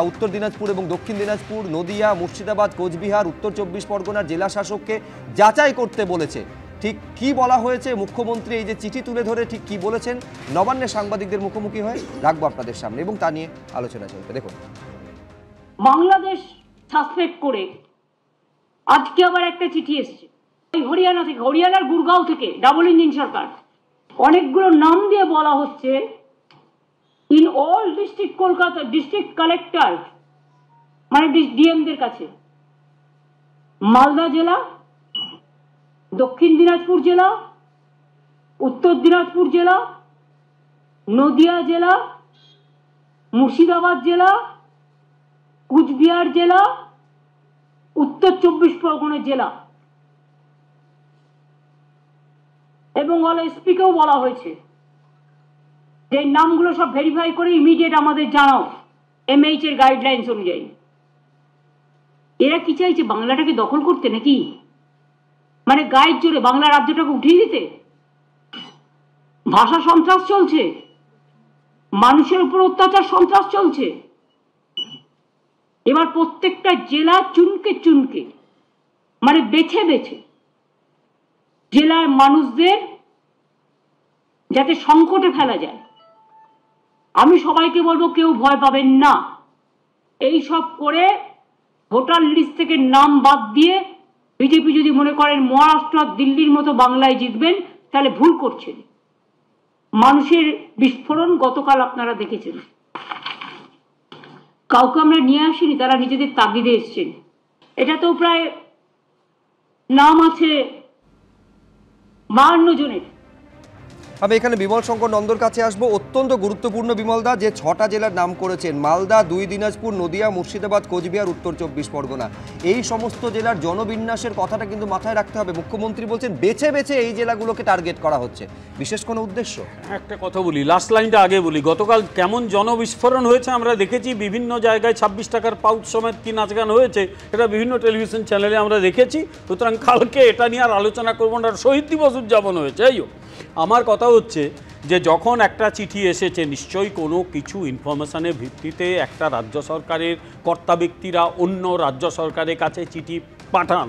উত্তর দিনাজপুর এবং দক্ষিণ দিনাজপুর, নদিয়া, মুর্শিদাবাদ, কোচবিহার, উত্তর 24 পরগনার জেলা শাসককে যাচাই করতে বলেছে। ঠিক কি বলা হয়েছে, মুখ্যমন্ত্রী এই যে চিঠি তুলে ধরে ঠিক কি বলেছেন নবান্নে সাংবাদিকদের মুখোমুখি হয়ে রাখবো আপনাদের সামনে এবং তা নিয়ে আলোচনা চলবে। দেখুন, বাংলাদেশ সাসপেক্ট করে আজকে আবার একটা চিঠি এসছে এই হরিয়ানা থেকে, হরিয়ানার গুরগাঁও থেকে, ডাবল ইঞ্জিন সরকার। অনেকগুলো নাম দিয়ে বলা হচ্ছে in all district Kolkata district collector মানে ডিএমদের কাছে, মালদা জেলা, দক্ষিণ দিনাজপুর জেলা, উত্তর দিনাজপুর জেলা, নদিয়া জেলা, মুর্শিদাবাদ জেলা, কুচবিহার জেলা, উত্তর 24 পরগনা জেলা এবং অল এসপিকেও বলা হয়েছে যে নামগুলো সব ভেরিফাই করে ইমিডিয়েট আমাদের জানাও এমএইচ এর গাইডলাইন্স অনুযায়ী। এরা কি চাইছে, বাংলাটাকে দখল করতে নাকি? মানে গায়ের জোরে বাংলা রাজ্যটাকে উঠিয়ে দিতে? ভাষা সন্ত্রাস চলছে, মানুষের উপর অত্যাচার সন্ত্রাস চলছে। এবার প্রত্যেকটা জেলা চুনকে চুনকে মানে বেছে বেছে জেলার মানুষদের যাতে সংকটে ফেলা যায়। আমি সবাইকে বলবো কেউ ভয় পাবেন না। এই সব করে ভোটার লিস্ট থেকে নাম বাদ দিয়ে বিজেপি যদি মনে করেন মহারাষ্ট্র দিল্লির মতো বাংলায় জিতবেন তাহলে ভুল করছেন। মানুষের বিস্ফোরণ গতকাল আপনারা দেখেছেন। কাউকে আমরা নিয়ে আসিনি, তারা নিজেদের তাগিদে এসছেন। এটা তো প্রায় নাম আছে 52 জনের। আমি এখানে বিমল শঙ্কর নন্দর কাছে আসবো। অত্যন্ত গুরুত্বপূর্ণ বিমলদা, যে 6টা জেলার নাম করেছেন মালদা, 2 দিনাজপুর, নদিয়া, মুর্শিদাবাদ, কোচবিহার, উত্তর 24 পরগনা, এই সমস্ত জেলার জনবিন্যাসের কথাটা কিন্তু মাথায় রাখতে হবে। মুখ্যমন্ত্রী বলছেন বেছে বেছে এই জেলাগুলোকে টার্গেট করা হচ্ছে, বিশেষ কোনো উদ্দেশ্য? একটা কথা বলি, লাস্ট লাইনটা আগে বলি। গতকাল কেমন জনবিস্ফোরণ হয়েছে আমরা দেখেছি, বিভিন্ন জায়গায় 26 টাকার পাউচ সমেত কি নাচ গান হয়েছে, এটা বিভিন্ন টেলিভিশন চ্যানেলে আমরা দেখেছি। সুতরাং কালকে এটা নিয়ে আর আলোচনা করবো না, শহীদ দিবস উদযাপন হয়েছে। আমার কথা হচ্ছে যে যখন একটা চিঠি এসেছে, নিশ্চয়ই কোনো কিছু ইনফরমেশনের ভিত্তিতে একটা রাজ্য সরকারের কর্তা ব্যক্তিরা অন্য রাজ্য সরকারের কাছে চিঠি পাঠান।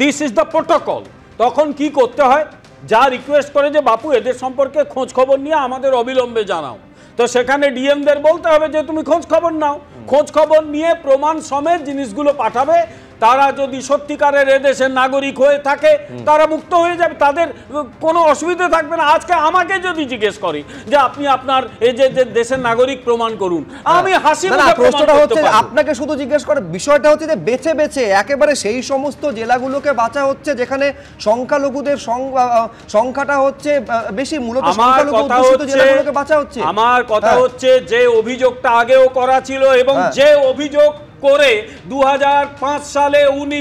This is the protocol. তখন কি করতে হয়, যা রিকোয়েস্ট করে যে বাপু এদের সম্পর্কে খোঁজ খবর নিয়ে আমাদের অবিলম্বে জানাও, তো সেখানে ডিএমদের বলতে হবে যে তুমি খোঁজ খবর নাও, খোঁজ খবর নিয়ে প্রমাণ সমেত জিনিসগুলো পাঠাবে। তারা যদি সত্যিকারের এদেশের নাগরিক হয়ে থাকে তারা মুক্ত হয়ে যাবে, তাদের কোনো অসুবিধা থাকবে না। আজকে আমাকে যদি জিজ্ঞেস করি যে আপনি আপনার এই যে দেশের নাগরিক প্রমাণ করুন, আমি হাসি মুখে প্রশ্নটা হচ্ছে আপনাকে শুধু জিজ্ঞেস করে, বিষয়টা হচ্ছে যে বেছে বেছে একেবারে সেই সমস্ত জেলাগুলোকে বাঁচা হচ্ছে যেখানে সংখ্যালঘুদের সংখ্যাটা হচ্ছে বেশি, মূলত সংখ্যালঘু অধ্যুষিত জেলাগুলোকে বাঁচা হচ্ছে। আমার কথা হচ্ছে যে অভিযোগটা আগেও করা ছিল এবং যে অভিযোগ করে 2005 সালে উনি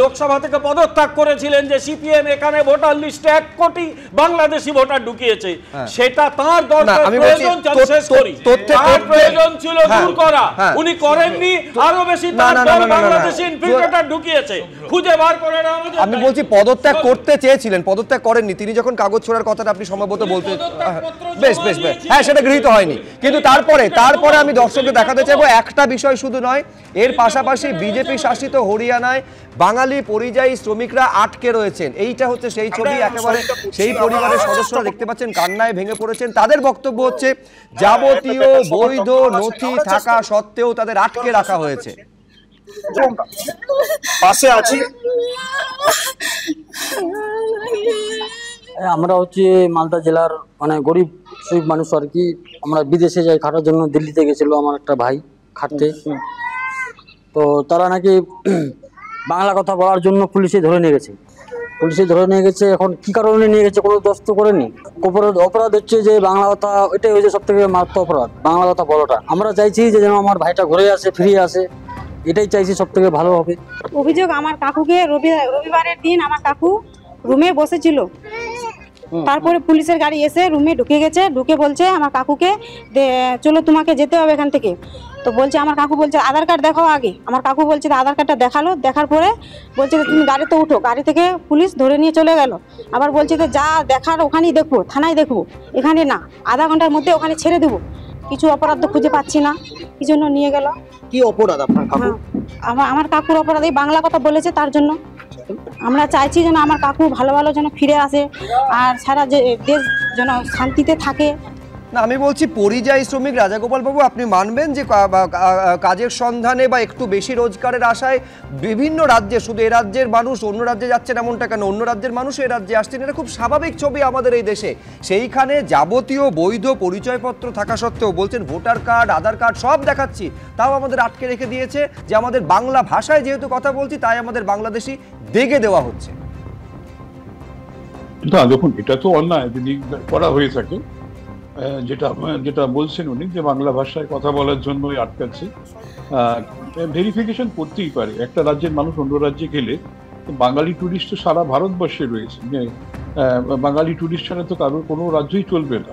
লোকসভা থেকে পদত্যাগ করেছিলেন যে সিপিএম এখানে ভোটার লিস্টে 1 কোটি বাংলাদেশি ভোটার ঢুকিয়েছে, সেটা তার দরকার প্রয়োজন শেষ করি, তার প্রয়োজন ছিল দূর করা, উনি করেননি, আরো বেশি তার বাংলাদেশি ইনফিল্ট্রেটর ঢুকিয়েছে, খুঁজে বার করে না। আমি বলছি পদত্যাগ করতে চেয়েছিলেন, পদত্যাগ করেননি, তিনি যখন কাগজ ছোড়ার কথাটা আপনি সম্ভবত বলতে, বেশ বেশ বেশ, হ্যাঁ সেটা গৃহীত হয়নি, কিন্তু তারপরে আমি দর্শককে দেখাতে চাইবো একটা বিষয় শুধু নয়, এর পাশাপাশি বিজেপি শাসিত হরিয়ানায় বাঙালি পরিযায়ী শ্রমিকরা আটকে রয়েছেন। এইটা হচ্ছে সেই ছবি, একেবারে সেই পরিবারের সদস্যরা দেখতে পাচ্ছেন কান্নায় ভেঙে পড়েছেন। তাদের বক্তব্য হচ্ছে যাবতীয় বৈধ নথি থাকা সত্ত্বেও তাদের আটকে রাখা হয়েছে। পাশে আছি, আমরা হচ্ছে মালদা জেলার মানে গরিব শ্রমিক মানুষ আর কি। আমরা বিদেশে যাই খাটার জন্য, দিল্লিতে গেছিল আমার একটা ভাই খাটতে, তো তারা নাকি বাংলা কথা বলার জন্য পুলিশে ধরে নিয়ে গেছে। এখন কি কারণে নিয়ে গেছে কোনো দোষ তো করেনি। অপরাধ হচ্ছে যে বাংলা কথা, ওইটাই হয়েছে সব থেকে মারাত্মক অপরাধ, বাংলা কথা বলাটা। আমরা চাইছি যে যেন আমার ভাইটা ঘুরে আসে, ফিরে আসে, এটাই চাইছি সব থেকে ভালো হবে। অভিযোগ, আমার কাকুকে রবিবারের দিন আমার কাকু রুমে বসেছিল, তারপরে পুলিশের গাড়ি এসে রুমে ঢুকে গেছে, ঢুকে বলছে আমার কাকুকে চলো তোমাকে যেতে হবে এখান থেকে। তো বলছে, আমার কাকু বলছে আধার কার্ড দেখাও আগে। আমার কাকু বলছে আধার কার্ডটা দেখালো, দেখার পরে বলছে তুমি গাড়িতে উঠো। গাড়ি থেকে পুলিশ ধরে নিয়ে চলে গেল। আবার বলছে যে যা দেখার ওখানেই দেখবো, থানায় দেখবো, এখানে না, আধা ঘন্টার মধ্যে ওখানে ছেড়ে দেবো। কিছু অপরাধ তো খুঁজে পাচ্ছি না, কি জন্য নিয়ে গেল। কি অপরাধ আপনার কাকু? আমার কাকুর অপরাধ এই বাংলা কথা বলেছে, তার জন্য আমরা চাইছি যেন আমার কাকু ভালো ভালো যেন ফিরে আসে, আর সারা দেশ যেন শান্তিতে থাকে। না, আমি বলছি পরিযায়ী শ্রমিক রাজাগোপাল বাবু, আপনি মানবেন যে কাজের সন্ধানে বা একটু বেশি রোজগারের আশায় বিভিন্ন রাজ্যে, শুধু এ রাজ্যের মানুষ অন্য রাজ্যে যাচ্ছেন এমনটা কেন, অন্য রাজ্যের মানুষ এ রাজ্যে আসছেন, এটা খুব স্বাভাবিক ছবি আমাদের এই দেশে। সেইখানে যাবতীয় বৈধ পরিচয়পত্র থাকা সত্ত্বেও বলছেন ভোটার কার্ড, আধার কার্ড সব দেখাচ্ছি, তাও আমাদের আটকে রেখে দিয়েছে যে আমাদের বাংলা ভাষায় যেহেতু কথা বলছি তাই আমাদের বাংলাদেশি দেগে দেওয়া হচ্ছে। না, দেখুন এটা তো অন্যায় যদি করা হয়ে থাকে, যেটা বলছেন উনি যে বাংলা ভাষায় কথা বলার জন্যই আটকাচ্ছে। ভেরিফিকেশন করতেই পারে, একটা রাজ্যের মানুষ অন্য রাজ্যে গেলে বাঙালি টুরিস্ট তো সারা ভারতবর্ষে রয়েছে, বাঙালি টুরিস্ট ছাড়া তো কারোর কোনো রাজ্যই চলবে না।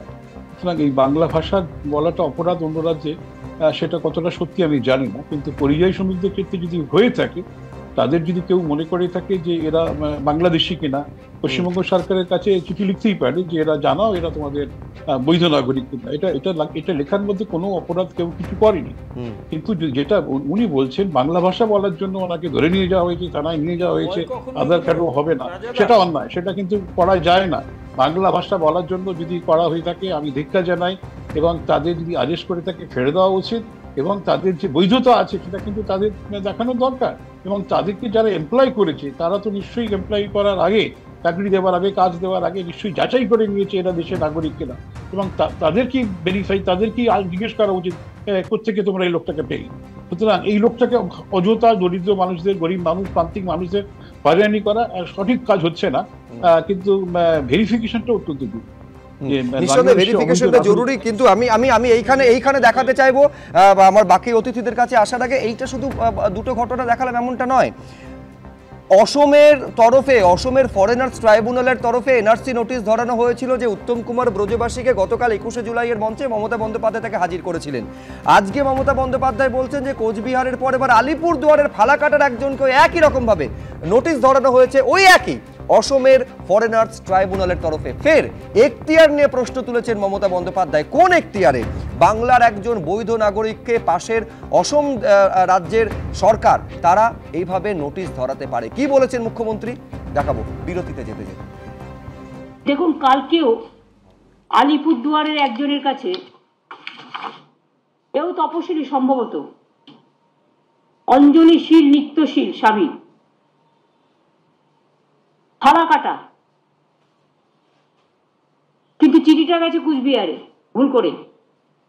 সুতরাং এই বাংলা ভাষা বলাটা অপরাধ অন্য রাজ্যে, সেটা কতটা সত্যি আমি জানি না, কিন্তু পরিযায়ী শ্রমিকদের ক্ষেত্রে যদি হয়ে থাকে, তাদের যদি কেউ মনে করে থাকে যে এরা বাংলাদেশি কিনা, পশ্চিমবঙ্গ সরকারের কাছে চিঠি লিখতেই পারে যে এরা জানাও এরা তোমাদের বৈধ নাগরিক কিনা। এটা লেখার মধ্যে কোনো অপরাধ কেউ কিছু করেনি, কিন্তু যেটা উনি বলছেন বাংলা ভাষা বলার জন্য ওনাকে ধরে নিয়ে যাওয়া হয়েছে, থানায় নিয়ে যাওয়া হয়েছে, আধার কার্ডও হবে না, সেটা অন্যায়, সেটা কিন্তু করা যায় না। বাংলা ভাষা বলার জন্য যদি করা হয়ে থাকে আমি ধিক্কার জানাই, এবং তাদের যদি আদেশ করে থাকে ছেড়ে দেওয়া উচিত, এবং তাদের যে বৈধতা আছে সেটা কিন্তু তাদের দেখানো দরকার। এবং তাদেরকে যারা এমপ্লয় করেছে তারা তো নিশ্চয়ই এমপ্লয় করার আগে, চাকরি দেওয়ার আগে, কাজ দেওয়ার আগে নিশ্চয়ই যাচাই করে নিয়েছে এরা দেশের নাগরিক কিনা, এবং তাদের কি ভেরিফাই, তাদের কি জিজ্ঞেস করা উচিত কোত্থেকে তোমরা এই লোকটাকে পেয়ে। সুতরাং এই লোকটাকে অযথা দরিদ্র মানুষদের, গরিব মানুষ, প্রান্তিক মানুষদের হয়রানি করা সঠিক কাজ হচ্ছে না, কিন্তু ভেরিফিকেশনটা অত্যন্ত জরুরি। নিশ্চয়ই ভেরিফিকেশনটা জরুরি, কিন্তু আমি এইখানে দেখাতে চাইবো আমার বাকি অতিথিদের কাছে আসার আগে, এইটা শুধু দুটো ঘটনা দেখালাম এমনটা নয়। অসমের ফরেনার্স ট্রাইব্যুনালের তরফে এনআরসি নোটিশ ধরানো হয়েছিল যে উত্তম কুমার ব্রজবাসীকে গতকাল 21শে জুলাইয়ের মঞ্চে মমতা বন্দ্যোপাধ্যায় তাকে হাজির করেছিলেন। আজকে মমতা বন্দ্যোপাধ্যায় বলছেন যে কোচবিহারের পর এবার আলিপুরদুয়ারের ফালাকাটার একজনকে একই রকমভাবে নোটিশ ধরানো হয়েছে, ওই একই অসমের ফরেনার্স ট্রাইব্যুনালের তরফে। ফের এখতিয়ার নিয়ে প্রশ্ন তুলেছেন মমতা বন্দ্যোপাধ্যায়, কোন এখতিয়ারে বাংলার একজন বৈধ নাগরিককে পাশের অসম রাজ্যের সরকার তারা এইভাবে নোটিশ ধরাতে পারে? কি বলেছেন মুখ্যমন্ত্রী দেখাবো বিরতিতে যেতে যেতে। দেখুন, কালকেও আলিপুরদুয়ারের একজনের কাছে, এও তপশিলি সম্ভবত, অঞ্জলিশীল নিত্যশীল স্বামী, ফালাকাটা, কিন্তু চিঠিটা গেছে কুচবিহারে, ভুল করে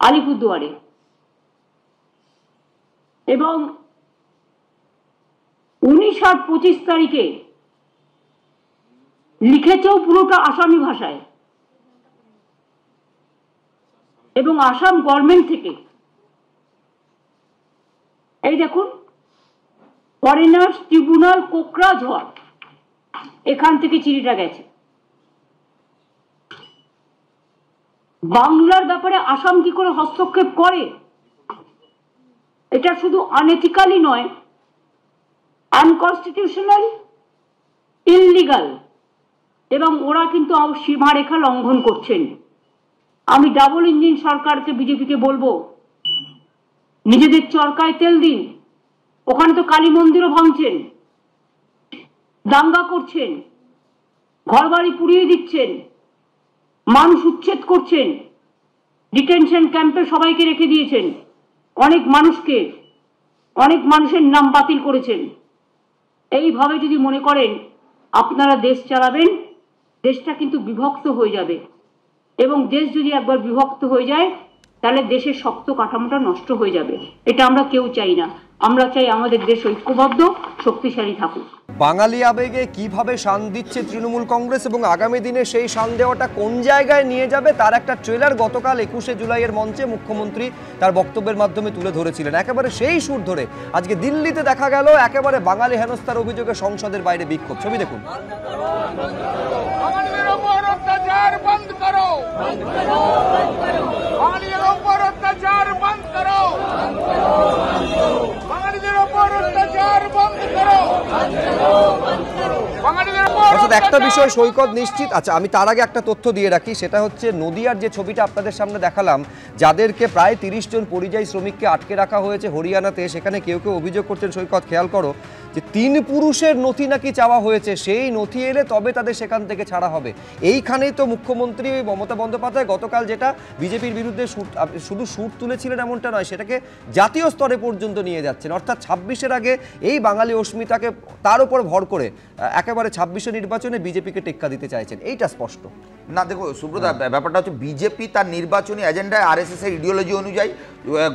আলিপুরদুয়ারে, এবং 19 আর 25 তারিখে লিখেছেও পুরোটা আসামি ভাষায়, এবং আসাম গভর্নমেন্ট থেকে। এই দেখুন ফরেনার্স ট্রিব্যুনাল কোকরাঝড়, এখান থেকে চিঠিটা গেছে। বাংলার ব্যাপারে আসাম কি করে হস্তক্ষেপ করে? এটা শুধু আনএথিক্যালি নয়, আনকনস্টিটিউশনাল, ইললিগাল, এবং ওরা কিন্তু সীমারেখা লঙ্ঘন করছেন। আমি ডাবল ইঞ্জিন সরকারকে, বিজেপিকে বলবো, নিজেদের চরকায় তেল দিন। ওখানে তো কালী মন্দিরও ভাঙছেন, দাঙ্গা করছেন, ঘরবাড়ি পুড়িয়ে দিচ্ছেন, মানুষ উচ্ছেদ করছেন, ডিটেনশন ক্যাম্পে সবাইকে রেখে দিয়েছেন, অনেক মানুষের নাম বাতিল করেছেন। এইভাবে যদি মনে করেন আপনারা দেশ চালাবেন, দেশটা কিন্তু বিভক্ত হয়ে যাবে, এবং দেশ যদি একবার বিভক্ত হয়ে যায় তাহলে দেশের শক্ত কাঠামোটা নষ্ট হয়ে যাবে। এটা আমরা কেউ চাই না। আমরা চাই আমাদের দেশ ঐক্যবদ্ধ, শক্তিশালী থাকুক। বাঙালি আবেগে কিভাবে শান দিচ্ছে তৃণমূল কংগ্রেস এবং আগামী দিনে সেই শান দেওয়াটা কোন জায়গায় নিয়ে যাবে তার একটা ট্রেলার গতকাল 21শে জুলাইয়ের মঞ্চে মুখ্যমন্ত্রী তার বক্তব্যের মাধ্যমে তুলে ধরেছিলেন। একেবারে সেই সুর ধরে আজকে দিল্লিতে দেখা গেল একেবারে বাঙালি হেনস্থার অভিযোগে সংসদের বাইরে বিক্ষোভ। ছবি দেখুন। একটা বিষয় সৈকত নিশ্চিত, আচ্ছা আমি তার আগে একটা তথ্য দিয়ে রাখি, সেটা হচ্ছে নদিয়ার যে ছবিটা আপনাদের সামনে দেখালাম, যাদেরকে প্রায় 30 জন পরিযায়ী শ্রমিককে আটকে রাখা হয়েছে হরিয়ানাতে, সেখানে কেউ কেউ অভিযোগ করছেন সৈকত, খেয়াল করো, যে 3 পুরুষের নথি নাকি চাওয়া হয়েছে, সেই নথি এলে তবে তাদের সেখান থেকে ছাড়া হবে। এইখানেই তো মুখ্যমন্ত্রী মমতা বন্দ্যোপাধ্যায় গতকাল যেটা বিজেপির বিরুদ্ধে শুধু সুর তুলেছিলেন এমনটা নয়, সেটাকে জাতীয় স্তরে পর্যন্ত নিয়ে যাচ্ছেন। অর্থাৎ 26-এর আগে এই বাঙালি অস্মিতাকে তার উপর ভর করে একেবারে 26-এর নির্বাচনে বিজেপিকে টেক্কা দিতে চাইছেন, এইটা স্পষ্ট না। দেখো সুব্রত, ব্যাপারটা হচ্ছে বিজেপি তার নির্বাচনী এজেন্ডায় আরএসএস এর ইডিওলজি অনুযায়ী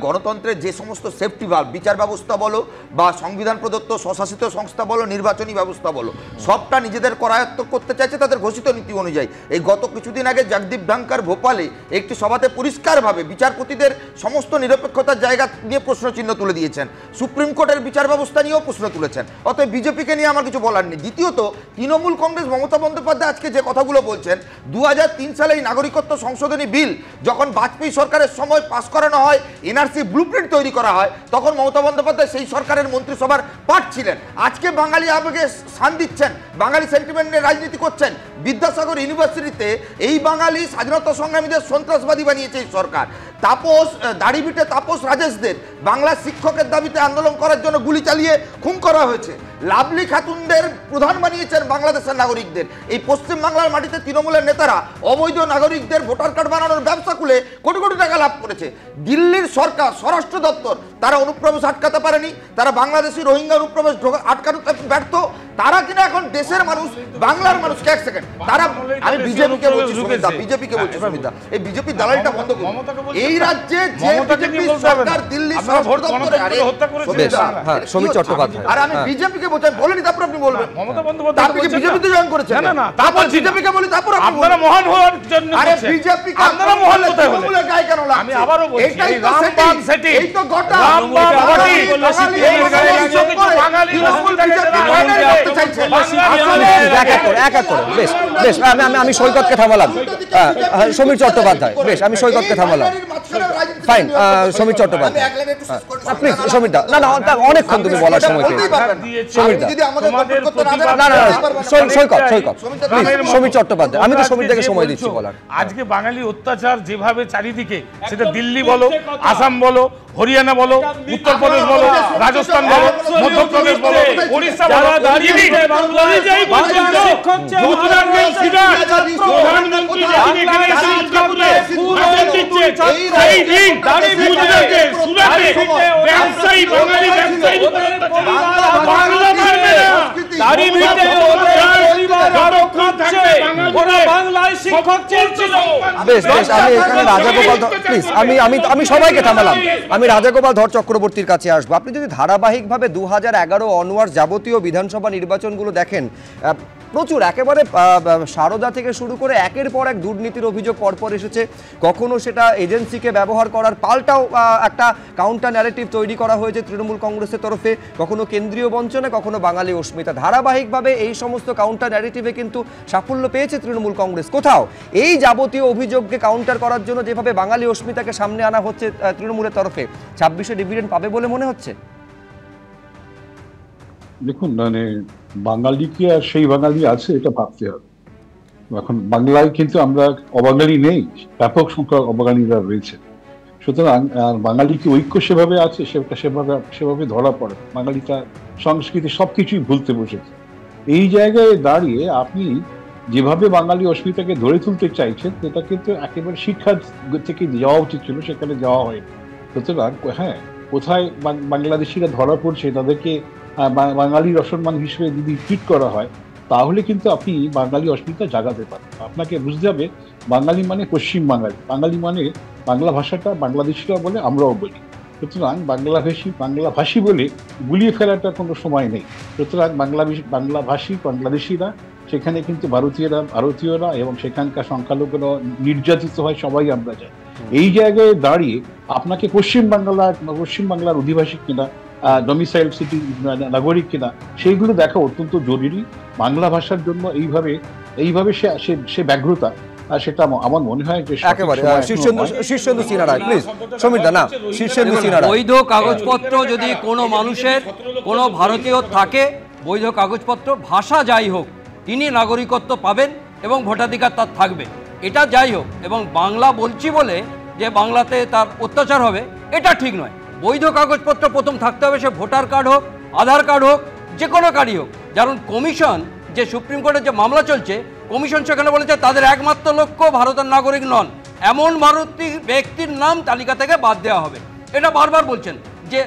গণতন্ত্রের যে সমস্ত সেফটি ভাল্ভ, বিচার ব্যবস্থা বলো বা সংবিধান প্রদত্ত স্বশাসিত সংস্থা বলো, নির্বাচনী ব্যবস্থা বলো, সবটা নিজেদের করায়ত্ত করতে চাইছে তাদের ঘোষিত নীতি অনুযায়ী। এই গত কিছুদিন আগে জগদীপ ধনখড় ভোপালে একটি সভাতে পরিষ্কারভাবে বিচারপতিদের সমস্ত নিরপেক্ষতার জায়গা নিয়ে প্রশ্নচিহ্ন তুলে দিয়েছেন, সুপ্রিম কোর্টের বিচার ব্যবস্থা নিয়েও প্রশ্ন তুলেছেন। অতএব বিজেপিকে নিয়ে আমার কিছু বলার নেই। দ্বিতীয়ত, তৃণমূল কংগ্রেস মমতা বন্দ্যোপাধ্যায় আজকে যে কথাগুলো বলছেন, 2003 সালে এই নাগরিকত্ব সংশোধনী বিল যখন বাজপেয়ী সরকারের সময় পাস করানো হয়, এনআরসি ব্লুপ্রিন্ট তৈরি করা হয়, তখন মমতা বন্দ্যোপাধ্যায় সেই সরকারের মন্ত্রিসভার পার্ট ছিলেন। আজকে বাঙালি আবেগে শান দিচ্ছেন, বাঙালি সেন্টিমেন্ট নিয়ে রাজনীতি করছেন। বিদ্যাসাগর ইউনিভার্সিটিতে এই বাঙালি স্বাধীনতা সংগ্রামীদের সন্ত্রাসবাদী বানিয়েছে এই সরকার। দাড়িভিটে তাপস রাজেশদের বাংলা শিক্ষকের দাবিতে আন্দোলন করার জন্য গুলি চালিয়ে খুন করা হয়েছে। লাভলি খাতুনদের প্রধান বানিয়েছেন বাংলাদেশের নাগরিকদের। এই পশ্চিম বাংলার মাটিতে তৃণমূলের নেতারা অবৈধ নাগরিকদের ভোটার কার্ড বানানোর ব্যবসা খুলে কোটি কোটি টাকা লাভ করেছে। দিল্লির সরকার, স্বরাষ্ট্র দপ্তর, তারা অনুপ্রবেশ আটকাতে পারেনি, তারা বাংলাদেশি রোহিঙ্গা অনুপ্রবেশ আটকাতে ব্যর্থ। তারা কিনা এখন দেশের মানুষ, বাংলার মানুষকে, এক সেকেন্ড, তারা, আমি বিজেপিকে বলছি সুমিতা, বিজেপিকে বলছি সুমিতা, এই বিজেপি দালালিটা বন্ধ করুন। এই রাজ্যে যে বিজেপি সরকার দিল্লি স্বরাষ্ট্র দপ্তরে, সমীর চট্টোপাধ্যায়, আর আমি বিজেপিকে বলছি, বলিনি তারপর আপনি বলবেন। মমতা বন্দ্যোপাধ্যায় আপনি কি বিজেপিতে জয়েন করেছেন? না না, তারপর বিজেপিকে বলি, তারপর আপনি আপনারা মহান হওয়ার জন্য, আরে বিজেপিকে আপনারা মহান হতে হলে তৃণমূলের গায়ে কেন লাগছে? আমি আবারও বলছি, এইটাই তো সেটিং, এই তো গোটা রামবাম ঘটি বাঙালি করতে চাইছে। বেশ, আমি সৈকতকে থামালাম, সমীর চট্টোপাধ্যায়, বেশ, আমি সৈকতকে থামালাম, ফাইন, সমীর চট্টোপাধ্যায়, প্লিজ সমীর দা, না অনেকক্ষণ তুমি বলার সময় পেয়েছো, সমীর দা, না সৈকত, প্লিজ সমীর চট্টোপাধ্যায়, আমি তো সমীর দাকে সময় দিচ্ছি বলার। আজকে বাঙালি অত্যাচার যেভাবে চারিদিকে, সেটা দিল্লি বলো, আসাম বলো, হরিয়ানা বলো, উত্তরপ্রদেশ বলো, রাজস্থান বলো, মধ্যপ্রদেশ বলো, ওড়িশা বলো, ব্যবসায়ী বাঙালি ব্যবসায়ী বাংলা হচ্ছে, ওরা বাংলায় শিক্ষক চেয়েছিল। বেশ বেশ, আমি এখানে রাজাগোপাল প্লিজ আমি সবাইকে থামালাম। আমি রাজাগোপাল ধর চক্রবর্তীর কাছে আসবো। আপনি যদি ধারাবাহিকভাবে 2011 অনওয়ার্ড যাবতীয় বিধানসভা নির্বাচনগুলো দেখেন, প্রচুর একেবারে সারদা থেকে শুরু করে একের পর এক দুর্নীতির অভিযোগ পরপর এসেছে। কখনো সেটা এজেন্সিকে ব্যবহার করার পাল্টাও একটা কাউন্টার ন্যারেটিভ তৈরি করা হয়েছে তৃণমূল কংগ্রেসের তরফে, কখনো কেন্দ্রীয় বঞ্চনা, কখনো বাঙালি অস্মিতা। ধারাবাহিকভাবে এই সমস্ত কাউন্টার ন্যারেটিভে কিন্তু সাফল্য পেয়েছে তৃণমূল কংগ্রেস। কোথাও এই যাবতীয় অভিযোগকে কাউন্টার করার জন্য যেভাবে বাঙালি অস্মিতাকে সামনে আনা হচ্ছে তৃণমূলের তরফে, 26-এ ডিভিডেন্ড পাবে বলে মনে হচ্ছে? দেখুন, মানে বাঙালি কি আর সেই বাঙালি আছে এটা ভাবতে হবে। এখন বাংলায় কিন্তু আমরা অবাঙালি নেই, ব্যাপক সংখ্যক অবাঙালিরা রয়েছে। সুতরাং বাঙালি কি ঐক্য সেভাবে আছে, সেভাবে ধরা পড়ে। বাঙালিটা সংস্কৃতি সবকিছুই ভুলতে বসেছে। এই জায়গায় দাঁড়িয়ে আপনি যেভাবে বাঙালি অস্মিতাকে ধরে তুলতে চাইছেন, সেটা কিন্তু একেবারে শিক্ষা থেকে যাওয়া উচিত ছিল, সেখানে যাওয়া হয়নি। সুতরাং হ্যাঁ, কোথায় বাংলাদেশিরা ধরা পড়ছে, তাদেরকে বাঙালির অসম্মান হিসেবে যদি ট্রিট করা হয়, তাহলে কিন্তু আপনি বাঙালি অস্মিতা জাগাতে পারেন। আপনাকে বুঝতে হবে বাঙালি মানে পশ্চিম বাঙালি, বাঙালি মানে বাংলা ভাষাটা বাংলাদেশিরা বলে, আমরাও বলি। সুতরাং বাংলাভাষী বলে গুলিয়ে ফেলাটা কোনো সময় নেই। সুতরাং বাংলাভাষী বাংলাদেশিরা, সেখানে কিন্তু ভারতীয়রা এবং সেখানকার সংখ্যালঘুরা নির্যাতিত হয়, সবাই আমরা জানি। এই জায়গায় দাঁড়িয়ে আপনাকে পশ্চিম বাংলার অধিবাসী কিনা, ডোমিসাইল সিটি নাগরিক কিনা, সেইগুলো দেখা অত্যন্ত জরুরি। বাংলা ভাষার জন্য এইভাবে সে ব্যগ্রতা, সেটা আমার মনে হয় যে বৈধ কাগজপত্র যদি কোনো মানুষের, কোনো ভারতীয় থাকে, বৈধ কাগজপত্র, ভাষা যাই হোক, তিনি নাগরিকত্ব পাবেন এবং ভোটাধিকার তার থাকবে। এটা যাই হোক, এবং বাংলা বলছি বলে যে বাংলাতে তার অত্যাচার হবে, এটা ঠিক নয়। বৈধ কাগজপত্র প্রথম থাকতে হবে, সে ভোটার কার্ড হোক, আধার কার্ড হোক, যে কোনো কার্ডই হোক। কারণ কমিশন, যে সুপ্রিম কোর্টের যে মামলা চলছে, কমিশন সেখানে বলেছে তাদের একমাত্র লক্ষ্য ভারতের নাগরিক নন এমন ভারতীয় ব্যক্তির নাম তালিকা থেকে বাদ দেওয়া হবে। এটা বারবার বলছেন যে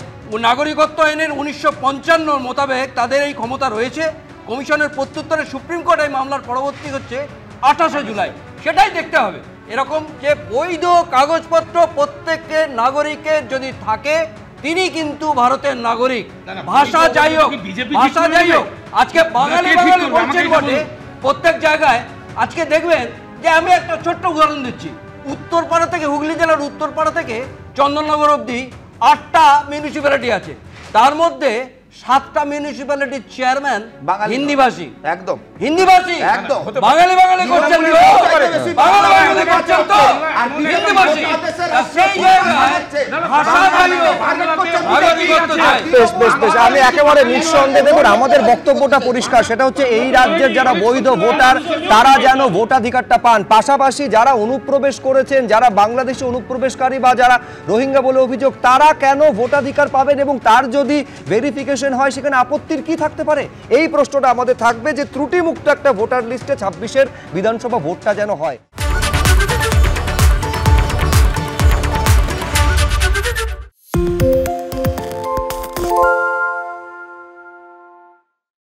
নাগরিকত্ব আইনের 1955 মোতাবেক তাদের এই ক্ষমতা রয়েছে। কমিশনের প্রত্যুত্তরে সুপ্রিম কোর্ট এই মামলার পরবর্তী হচ্ছে 28 জুলাই। সেটাই দেখতে হবে। এরকম যে বৈধ কাগজপত্র প্রত্যেকের নাগরিকের যদি থাকে, তিনি কিন্তু ভারতের নাগরিক। ভাষা যাই হোক, আজকে বাঙালি বলছেন বটে প্রত্যেক জায়গায়। আজকে দেখবেন যে আমি একটা ছোট্ট উদাহরণ দিচ্ছি, উত্তরপাড়া থেকে, হুগলি জেলার উত্তরপাড়া থেকে চন্দননগর অবধি 8টা মিউনিসিপ্যালিটি আছে। তার মধ্যে 7টা মিউনিসিপ্যালিটির চেয়ারম্যান হিন্দিভাষী, একদম হিন্দিভাষী, একদম বাঙালি করছেন, বাঙালি করছেন তো হিন্দিভাষী। সেই আমি একেবারে নিঃসন্দেহে, দেখুন আমাদের বক্তব্যটা পরিষ্কার, সেটা হচ্ছে এই রাজ্যের যারা বৈধ ভোটার, তারা যেন ভোটাধিকারটা পান। পাশাপাশি যারা অনুপ্রবেশ করেছেন, যারা বাংলাদেশে অনুপ্রবেশকারী বা যারা রোহিঙ্গা বলে অভিযোগ, তারা কেন ভোটাধিকার পাবেন, এবং তার যদি ভেরিফিকেশন হয় সেখানে আপত্তির কি থাকতে পারে? এই প্রশ্নটা আমাদের থাকবে, যে ত্রুটিমুক্ত একটা ভোটার লিস্টে 26-এর বিধানসভা ভোটটা যেন হয়।